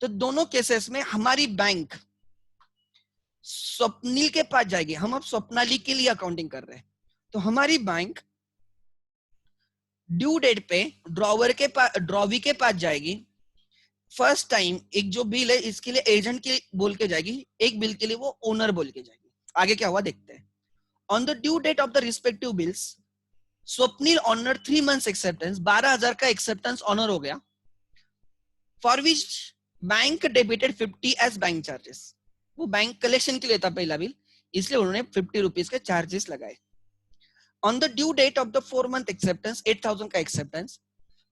तो दोनों केसेस में हमारी बैंक स्वप्निल के पास जाएगी। हम अब स्वप्नाली के लिए अकाउंटिंग कर रहे हैं, तो हमारी बैंक ड्यू डेट पे ड्रॉवी के पास जाएगी। फर्स्ट टाइम एक जो बिल है इसके लिए एजेंट के बोल के जाएगी, एक बिल के लिए वो ओनर बोल के जाएगी। आगे क्या हुआ देखते हैं। On the due date of the respective bills Swapnil honour 3 months acceptance, 12,000 का एक्सेप्टेंस ऑनर हो गया, for which bank debited 50 as bank charges. वो बैंक कलेक्शन के लिए था पहला बिल, इसलिए उन्होंने 50 रुपीज के चार्जेस लगाए। On the due date of the 4 month acceptance, 8,000 का acceptance,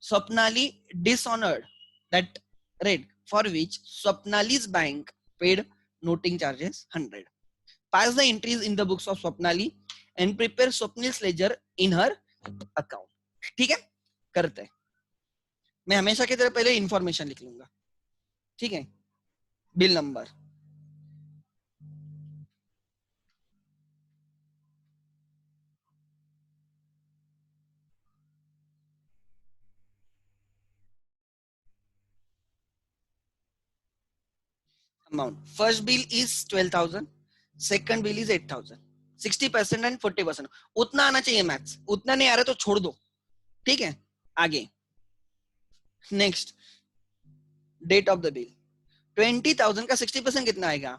Swapnali dishonoured that rate for which Swapnali's bank paid noting charges 100. Pass the entries in the books of Swapnali and prepare Swapnil's ledger in her account. ठीक है, करते हैं। मैं हमेशा की तरह पहले इंफॉर्मेशन लिख लूंगा, ठीक है। Bill number, amount. First bill is 12,000, second bill is 8,000, 60% and 40%। उतना आना चाहिए मैथ्स, उतना नहीं आ रहा तो छोड़ दो, ठीक है। आगे next, date of the bill 20,000 का 60% कितना आएगा,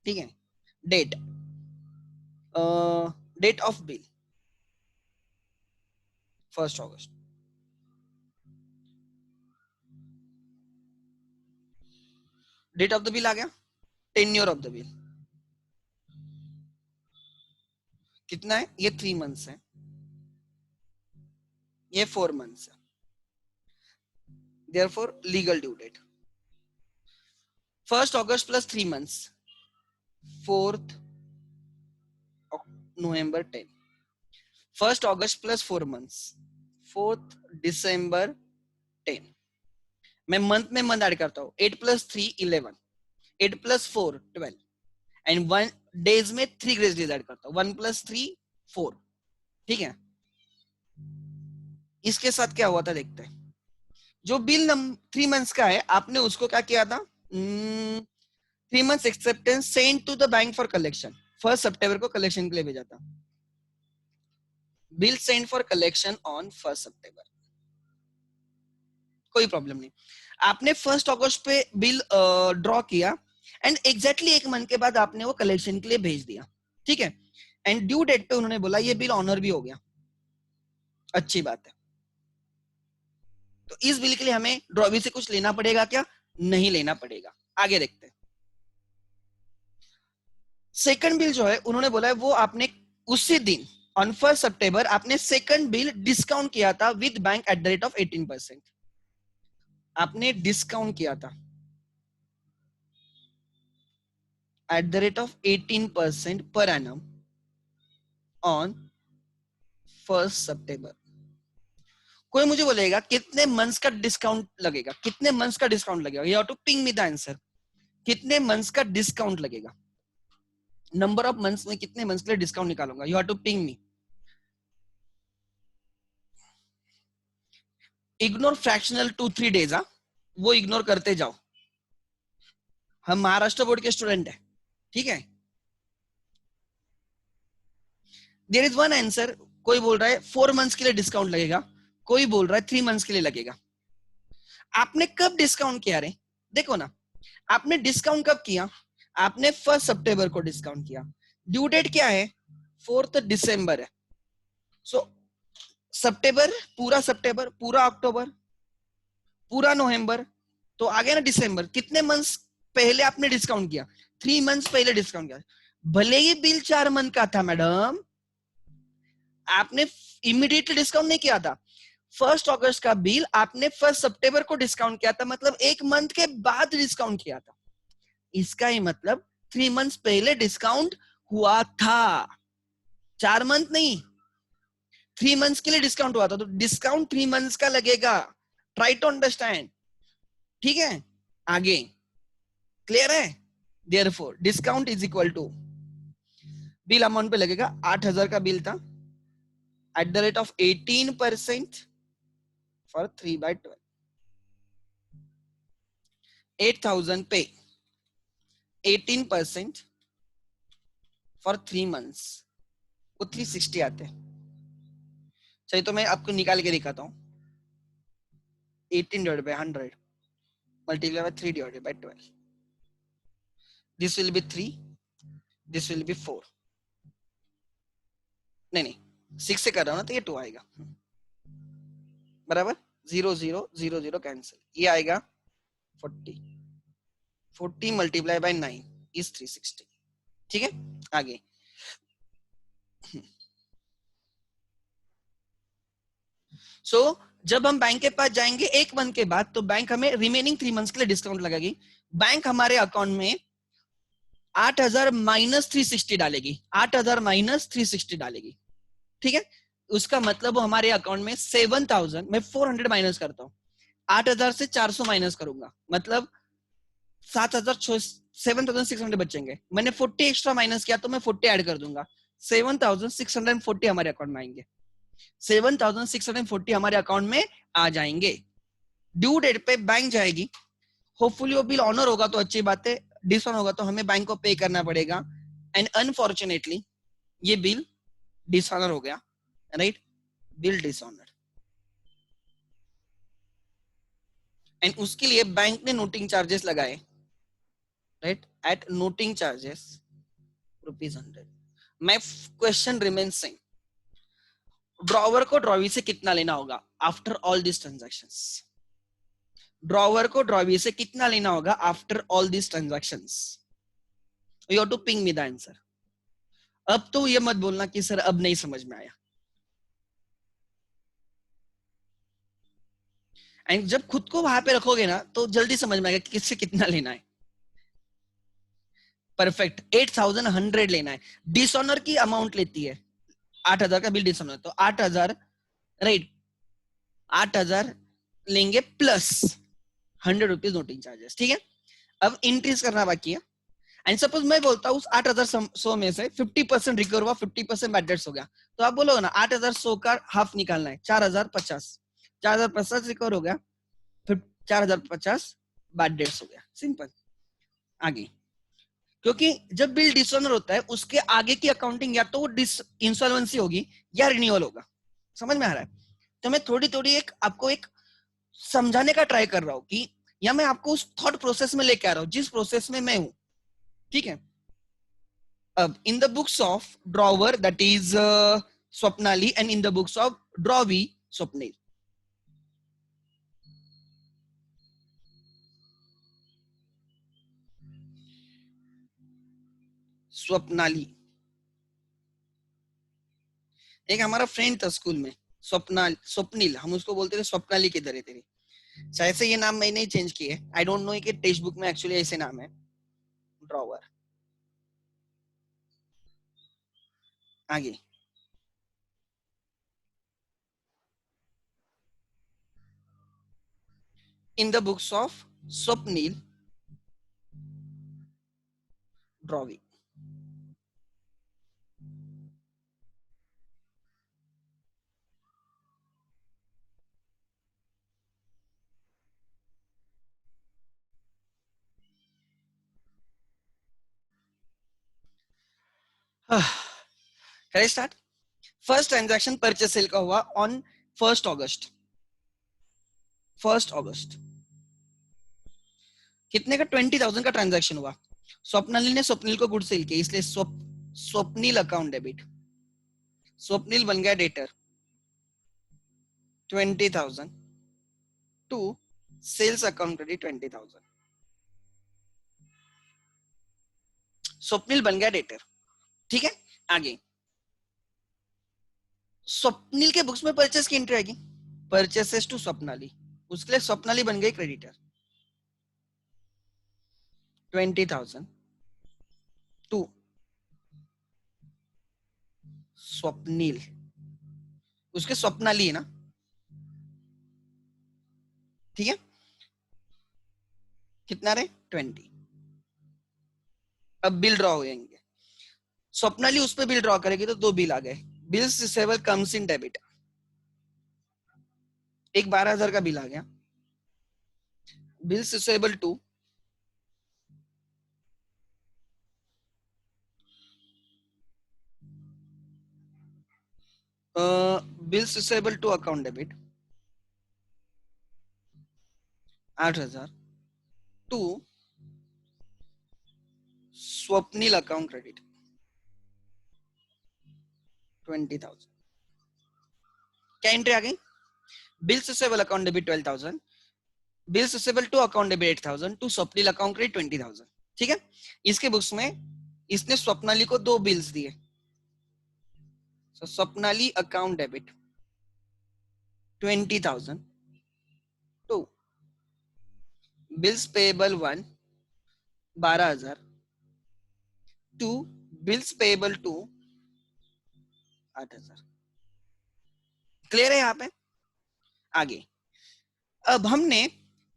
ठीक है। Date, date of bill 1 August. Date of the bill आ गया। टेन्योर ऑफ द बिल कितना है, ये 3 months है, ये 4 months है। Therefore legal due date 1 August plus 3 months 4th November 10, 1 August plus 4 months 4th December 10। मैं मंथ में मंथ ऐड करता हूँ, 8 plus 3 11, 8 plus 4 12 एंड 1 डेज में 3 ग्रेस डेज ऐड करता हूँ, 1 plus 3 4, ठीक है। इसके साथ क्या हुआ था देखते हैं। जो बिल 3 months का है, आपने उसको क्या किया था, 3 months acceptance send to the bank for collection, 1 सितंबर को कलेक्शन के लिए भेजा था। Bill send for collection on 1 September, कोई प्रॉब्लम नहीं। आपने 1 अगस्त पे बिल ड्रॉ किया एंड एग्जैक्टली 1 मंथ के बाद आपने वो कलेक्शन के लिए भेज दिया, ठीक है। एंड ड्यू डेट पे उन्होंने बोला ये बिल ऑनर भी हो गया, अच्छी बात है। तो इस बिल के लिए हमें ड्रॉवी से कुछ लेना पड़ेगा क्या, नहीं लेना पड़ेगा। आगे देखते हैं। सेकंड बिल जो है उन्होंने बोला है वो आपने उसी दिन ऑन 1 सितंबर आपने सेकंड बिल डिस्काउंट किया था with bank at the rate of 18%। आपने डिस्काउंट किया था at the rate of 18% per annum on 1 September. कोई मुझे बोलेगा कितने मंथ्स का डिस्काउंट लगेगा, कितने मंथ्स का डिस्काउंट लगेगा, you have to ping me the answer. कितने मंथ्स का डिस्काउंट लगेगा, नंबर ऑफ मंथ्स में कितने मंथ्स के लिए डिस्काउंट निकालूंगा, you have to ping me. Ignore fractional 2-3 days, वो इग्नोर करते जाओ। हम महाराष्ट्र बोर्ड के स्टूडेंट है, ठीक है। देयर इज वन आंसर, कोई बोल रहा है 4 मंथ्स के लिए डिस्काउंट लगेगा, कोई बोल रहा है 3 मंथ्स के लिए लगेगा। आपने कब डिस्काउंट किया रे, देखो ना, आपने डिस्काउंट कब किया, आपने 1 सितंबर को डिस्काउंट किया। ड्यू डेट क्या है, 4 दिसंबर है। सो सितंबर, पूरा अक्टूबर, पूरा नवंबर, तो आ गया ना दिसंबर। कितने मंथ्स पहले आपने डिस्काउंट किया? 3 मंथ्स पहले डिस्काउंट किया। भले ही बिल 4 मंथ का था मैडम, आपने इमीडिएटली डिस्काउंट नहीं किया था। 1 अगस्त का बिल आपने 1 सितंबर को डिस्काउंट किया था, मतलब 1 मंथ के बाद डिस्काउंट किया था। इसका ही मतलब 3 मंथ्स पहले डिस्काउंट हुआ था, 4 मंथ नहीं, 3 मंथ्स के लिए डिस्काउंट हुआ था। तो डिस्काउंट 3 मंथ्स का लगेगा। ट्राई टू अंडरस्टैंड, ठीक है? आगे क्लियर है? Therefore discount is equal to, bill amount पे लगेगा 8,000 का बिल था, at the rate of 18% for 3/12, 8,000 पे 18% फॉर 3 मंथ्स, वो 360 आते हैं। चलिए तो मैं आपको निकाल के दिखाता हूँ। 18 divided by 100 multiply by 3 divided by 12. This will be 3, this will be 4. नहीं 6 से कर रहा हूँ ना, तो ये 2 आएगा बराबर। 0 0 0 0 कैंसिल, ये आएगा 40, 40 मल्टीप्लाई बाय 9 इज 360। ठीक है, आगे सो जब हम बैंक के पास जाएंगे 1 मंथ के बाद, तो बैंक हमें रिमेनिंग 3 मंथ्स के लिए डिस्काउंट लगाएगी। बैंक हमारे अकाउंट में 8,000 माइनस 360 डालेगी, 8,000 माइनस 360 डालेगी। ठीक है, उसका मतलब वो हमारे अकाउंट में 7,000, मैं 400 माइनस करता हूँ, 8,000 से 400 माइनस करूंगा, मतलब 7,600 बचेंगे। मैंने 40 एक्स्ट्रा माइनस किया तो मैं 40 ऐड कर दूंगा, 7,640 हमारे अकाउंट में आएंगे। 7,640 हमारे अकाउंट में आ जाएंगे। ड्यू डेट पे बैंक जाएगी, होपफुली वो बिल ऑनर होगा तो अच्छी बात है, डिसऑनर होगा तो हमें बैंक को पे करना पड़ेगा। एंड अनफॉर्चुनेटली ये बिल डिसऑनर हो गया, राइट? बिल डिसऑनर, एंड उसके लिए बैंक ने नोटिंग चार्जेस लगाए, right? At noting charges ₹100। My question remains same, drawer को ड्रॉवी से कितना लेना होगा after all this transactions? Drawer को ड्रॉवी से कितना लेना होगा after all this transactions? You have to ping me the answer. अब तो ये मत बोलना कि सर अब नहीं समझ में आया। एंड जब खुद को वहां पे रखोगे ना, तो जल्दी समझ में आएगा कि किससे कितना लेना है। परफेक्ट, 8,100 लेना है। डिसऑनर की अमाउंट लेती है 8,000 का बिल डिसऑनर, तो 8,000, राइट? 8,000 लेंगे प्लस 100 रुपीज नोटिंग चार्जेस। ठीक है, अब इंक्रीज करना बाकी है। एंड सपोज मैं बोलता हूँ 8,100 में से 50% रिकवर हुआ, 50% बैड डेट्स हो गया, तो आप बोलोगे ना 8,100 का हाफ निकालना है, 4,050, 4,050 रिकवर हो गया, फिर 4,050 बैड डेट्स हो गया, सिंपल। आगे, क्योंकि जब बिल डिसऑनर होता है उसके आगे की अकाउंटिंग या तो वो इंसॉल्वेंसी होगी या रिन्यूअल होगा। समझ में आ रहा है? तो मैं थोड़ी थोड़ी एक आपको एक समझाने का ट्राई कर रहा हूँ कि, या मैं आपको उस थॉट प्रोसेस में लेके आ रहा हूँ जिस प्रोसेस में मैं हूं। ठीक है, अब इन the books of drawer that is Swapnali, and in the books of drawee Swapnil, Swapnali एक हमारा फ्रेंड था स्कूल में, स्वप्निल, हम उसको बोलते थे स्वप्नाली किधर है तेरी। शायद से ये नाम मैंने ही चेंज किए, आई डोंट नो कि टेक्स्ट बुक में एक्चुअली ऐसे नाम है ड्रॉवर। आगे, in the books of Swapnil drawee, करें start. First transaction purchase sale का हुआ ऑन 1 अगस्त। 1 अगस्त कितने का? 20,000 का ट्रांजैक्शन हुआ। स्वप्नाली ने स्वप्निल को गुड सेल किया, इसलिए स्वप्निल अकाउंट डेबिट, स्वप्निल बन गया debtor 20,000 to sales account credit 20,000। Swapnil बन गया डेटर। ठीक है, आगे स्वप्निल के बुक्स में परचेस की एंट्री आएगी, परचेसेस टू स्वप्नाली, उसके लिए स्वप्नाली बन गई क्रेडिटर 20,000 टू स्वप्निल, उसके स्वप्नाली है ना, ठीक है, कितना रहे 20। अब बिल ड्रॉ हो जाएंगे, स्वप्नाली उस पर बिल ड्रॉ करेगी तो दो बिल आ गए, bills receivable comes in debit, एक 12,000 का बिल आ गया, bills receivable to bills receivable two account debit 8,000 to Swapnil account credit 20,000। क्या एंट्री आ गई, bills receivable account debit 12,000, bills receivable two account debit 8,000 to Swapnil account credit 20,000। ठीक है, इसके बुक्स में इसने स्वप्नाली को दो बिल्स दिए, so Swapnali account debit 20,000 to bills payable 1 12,000 to bills payable 2 8,000। Clear है यहाँ पे, आगे अब हमने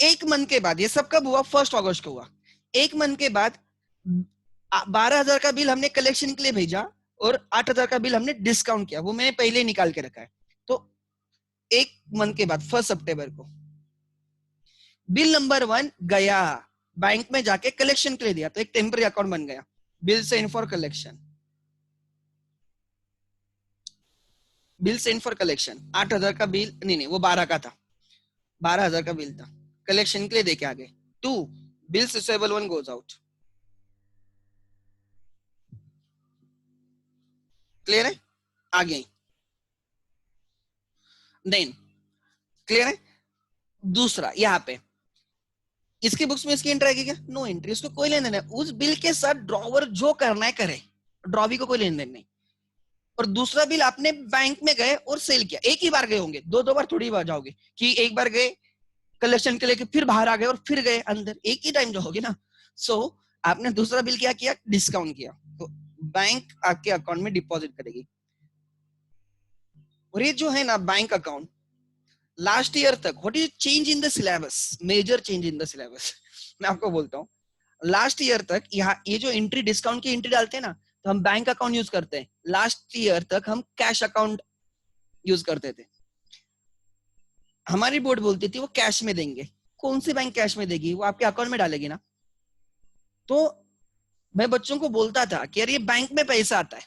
एक मंथ के बाद, ये सब कब हुआ 1 अगस्त को हुआ, एक मंथ के बाद 12,000 का बिल हमने कलेक्शन के लिए भेजा और 8,000 का बिल हमने डिस्काउंट किया, वो मैंने पहले निकाल के रखा है। तो एक मंथ के बाद 1 सितंबर को बिल नंबर 1 गया बैंक में जाके कलेक्शन के लिए दिया, तो एक टेम्पररी अकाउंट बन गया, bill send for collection, bill send for collection 8,000 का बिल, नहीं वो 12 का था, 12,000 का बिल था, कलेक्शन के लिए देके आ गए। 2 bills receivable 1 goes out. Clear है, आगे देन क्लियर है। दूसरा यहाँ पे इसकी बुक्स में इसकी एंट्री आएगी क्या, नो एंट्री, उसको कोई लेन देन नहीं, उस बिल के साथ ड्रॉवर जो करना है करे, ड्रॉवी को कोई लेन देन नहीं। और दूसरा बिल आपने बैंक में गए और सेल किया, एक ही बार गए होंगे, दो दो बार थोड़ी बार जाओगे कि एक बार गए कलेक्शन के लेके फिर बाहर आ गए और फिर गए अंदर, एक ही टाइम जाओगे ना। सो आपने दूसरा बिल क्या किया, डिस्काउंट किया, तो बैंक आपके अकाउंट में डिपॉजिट करेगी। और ये जो है ना बैंक अकाउंट, लास्ट ईयर तक what is change in the syllabus, major change in the syllabus मैं आपको बोलता हूँ, लास्ट ईयर तक यहाँ ये जो एंट्री डिस्काउंट की एंट्री डालते हैं ना, तो हम बैंक अकाउंट यूज करते हैं, लास्ट ईयर तक हम कैश अकाउंट यूज करते थे। हमारी बोर्ड बोलती थी वो कैश में देंगे, कौन सी बैंक कैश में देगी, वो आपके अकाउंट में डालेगी ना। तो मैं बच्चों को बोलता था कि यार ये बैंक में पैसा आता है,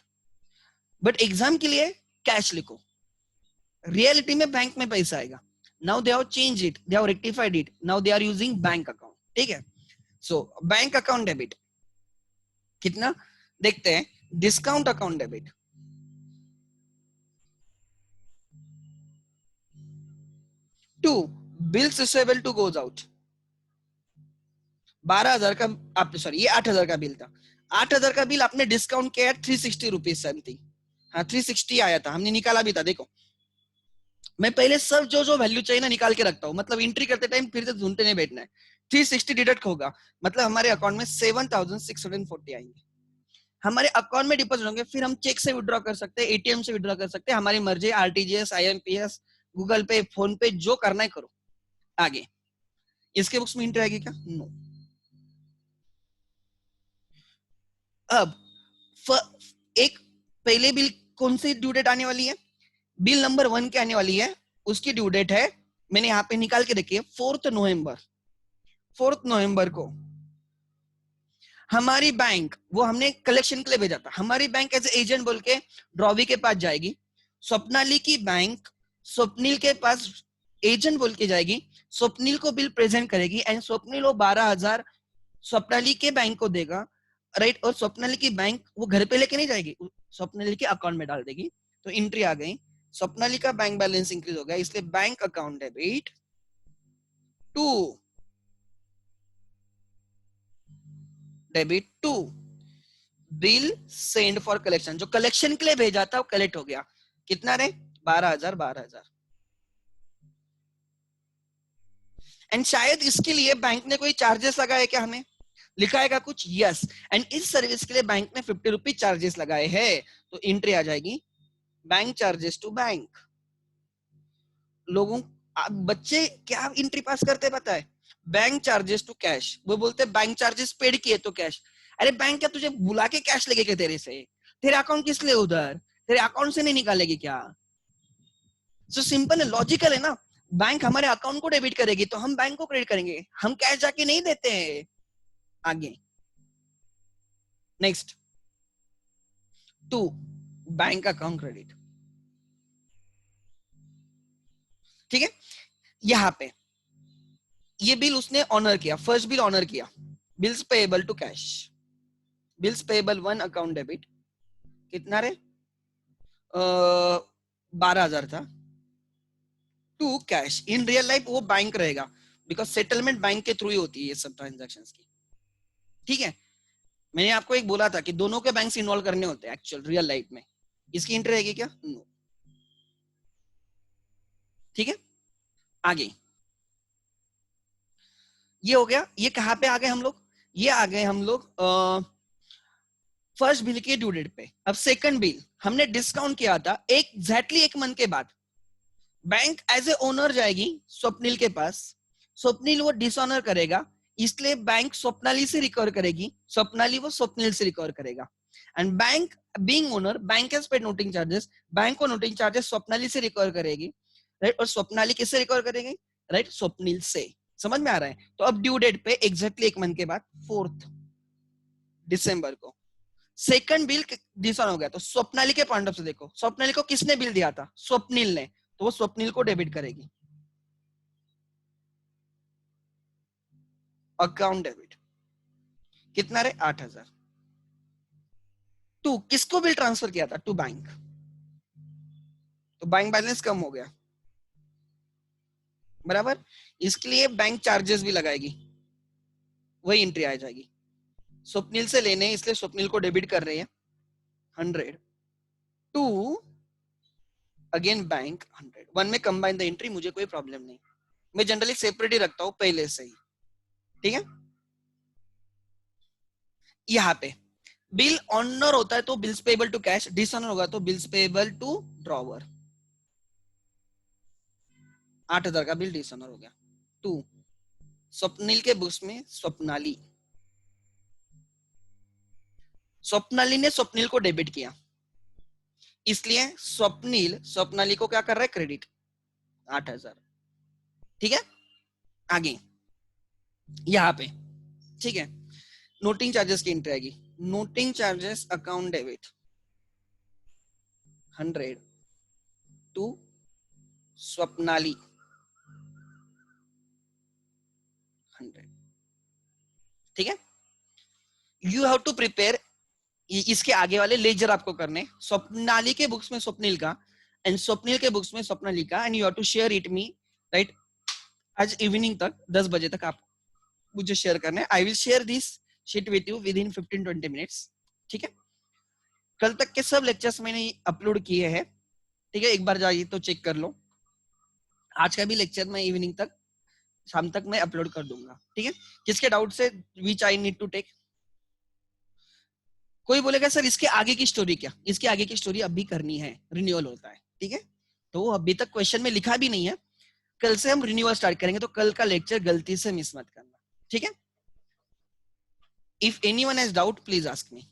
बट एग्जाम के लिए कैश लिखो, रियलिटी में बैंक में पैसा आएगा। Now they have change it, they have rectified it, now they are using bank account. ठीक है, सो बैंक अकाउंट डेबिट कितना देखते हैं, discount account debit 2 bills receivable two goes out 12,000 का, आप सॉरी ये 8,000 का बिल था, 8,000 का बिल आपने डिस्काउंट किया 360 रुपीज समथिंग, हाँ 360 आया था, हमने निकाला भी था। देखो मैं पहले सब जो जो वैल्यू चाहिए ना निकाल के रखता हूँ, मतलब एंट्री करते टाइम फिर से ढूंढते नहीं बैठना है। 360 डिडक्ट होगा, मतलब हमारे अकाउंट में 7,640 आएंगे, हमारे अकाउंट में डिपॉजिट होंगे, फिर हम चेक से विड्रॉ कर सकते हैं, एटीएम से विड्रॉ कर सकते हैं, हमारी मर्जी, आरटीजीएस, आईएमपीएस, गूगल पे, फोन पे, जो करना है करो। आगे इसके बुक्स में एंट्री आएगी क्या, नो। अब एक पहले बिल कौन सी ड्यू डेट आने वाली है, बिल नंबर 1 के आने वाली है, उसकी ड्यू डेट है, मैंने यहाँ पे निकाल के रखी है 4 नवंबर। 4 नवंबर को हमारी बैंक, वो हमने कलेक्शन के लिए भेजा था, हमारी बैंक एज एजेंट बोल के ड्रॉवी के पास जाएगी, स्वप्नाली की बैंक स्वप्निल के पास एजेंट बोल के जाएगी, स्वप्निल को बिल प्रेजेंट करेगी एंड स्वप्निल वो 12,000 स्वप्नाली के बैंक को देगा, राइट। और स्वप्नाली की बैंक वो घर पे लेके नहीं जाएगी, स्वप्नाली के अकाउंट में डाल देगी। तो एंट्री आ गई, स्वप्नाली का बैंक बैलेंस इंक्रीज हो गया, इसलिए bank account debit to debit to bill send for collection, जो कलेक्शन के लिए भेजा था वो कलेक्ट हो गया, कितना रे 12,000 12,000। एंड शायद इसके लिए बैंक ने कोई चार्जेस लगाए क्या, हमें लिखाएगा कुछ, यस। एंड इस सर्विस के लिए बैंक ने 50 रुपीज चार्जेस लगाए हैं, तो एंट्री आ जाएगी बैंक चार्जेस टू बैंक। लोगों बच्चे क्या एंट्री पास करते पता है, बैंक चार्जेस टू कैश, वो बोलते बैंक चार्जेस पेड किए तो कैश। अरे बैंक क्या तुझे बुला के कैश लेके क्या तेरे से, तेरे अकाउंट किस लिए उधर, तेरे अकाउंट से नहीं निकालेगी क्या? सो सिंपल है, लॉजिकल है ना। बैंक हमारे अकाउंट को डेबिट करेगी तो हम बैंक को क्रेडिट करेंगे, हम कैश जाके नहीं देते हैं। आगे next, to bank account credit, ठीक है। यहां पे ये बिल उसने ऑनर किया, फर्स्ट बिल ऑनर किया, bills payable to cash, bills payable 1 account debit, कितना रे 12,000 था, to cash. In real life वो बैंक रहेगा, बिकॉज सेटलमेंट बैंक के थ्रू ही होती है ये सब ट्रांजैक्शंस की, ठीक है। मैंने आपको एक बोला था कि दोनों के बैंक इन्वॉल्व करने होते हैं एक्चुअल रियल लाइफ में, इसकी एंट्री रहेगी क्या, नो, ठीक है। आगे ये हो गया, ये कहां पे आ गए हम लोग, ये आ गए हम लोग फर्स्ट बिल के ड्यू डेट पे। अब सेकंड बिल हमने डिस्काउंट किया था एग्जैक्टली एक मंथ के बाद, बैंक एज ए ओनर जाएगी स्वप्निल के पास, स्वप्निल वो डिसऑनर करेगा, इसलिए बैंक स्वप्नाली से रिकवर करेगी, स्वप्नाली वो स्वप्निल से रिकवर करेगा। And bank being owner, bank has paid noting charges, bank को नोटिंग चार्जेस स्वप्नाली से रिकवर करेगी, राइट। और स्वप्नाली किससे रिकवर करेगी, राइट, स्वप्निल से। समझ में आ रहा है? तो अब ड्यू डेट पे एग्जैक्टली एक मंथ के बाद 4 दिसंबर को सेकंड बिल डिसऑन हो गया, तो स्वप्नाली के पॉइंट ऑफ से देखो, स्वप्नाली को किसने बिल दिया था, स्वप्निल ने, तो वो स्वप्निल को डेबिट करेगी, अकाउंट डेबिट, कितना रे 8,000। टू किसको बिल ट्रांसफर किया था, टू बैंक, तो बैंक बैलेंस कम हो गया, बराबर। इसके लिए बैंक चार्जेस भी लगाएगी, वही एंट्री आ जाएगी। स्वप्निल से लेने इसलिए स्वप्निल को डेबिट कर रही है 100, टू अगेन बैंक 100, वन में कंबाइन द एंट्री, मुझे कोई प्रॉब्लम नहीं, मैं जनरली सेपरेट ही रखता हूं पहले से ही, ठीक है। यहाँ पे बिल ऑनर होता है तो bills payable to cash, dishonour होगा तो बिल्स पेएबल टू ड्रॉवर, 8,000 का बिल डिसऑनर हो गया। टू स्वप्निल के बुक्स में स्वप्नाली, स्वप्नाली ने स्वप्निल को डेबिट किया, इसलिए स्वप्निल स्वप्नाली को क्या कर रहा है, क्रेडिट 8,000, ठीक है। आगे यहाँ पे, ठीक है, नोटिंग चार्जेस की एंट्री आएगी, noting charges account debit 100 to Swapnali 100, ठीक है। यू हैव टू प्रिपेयर, इसके आगे वाले लेजर आपको करने, स्वप्नाली के बुक्स में स्वप्निल का एंड स्वप्निल के बुक्स में स्वप्नाली का, and you have to share it me, right. आज इवनिंग तक 10 बजे तक आप मुझे शेयर करना है, I will share this sheet with you with in 15-20 minutes, ठीक है। कल तक के सब लेक्चर्स मैंने अपलोड किए हैं, ठीक है, एक बार जाइए तो चेक कर लो। आज का भी लेक्चर मैं इवनिंग तक, शाम तक मैं अपलोड कर दूंगा, ठीक है। किसके डाउट से विच आई नीड टू टेक, कोई बोलेगा सर इसके आगे की स्टोरी क्या, इसके आगे की स्टोरी अभी करनी है, रिन्यूअल होता है, ठीक है। तो अभी तक क्वेश्चन में लिखा भी नहीं है, कल से हम रिन्यूअल स्टार्ट करेंगे, तो कल का लेक्चर गलती से मिस मत करना, ठीक है। If anyone has doubt please ask me.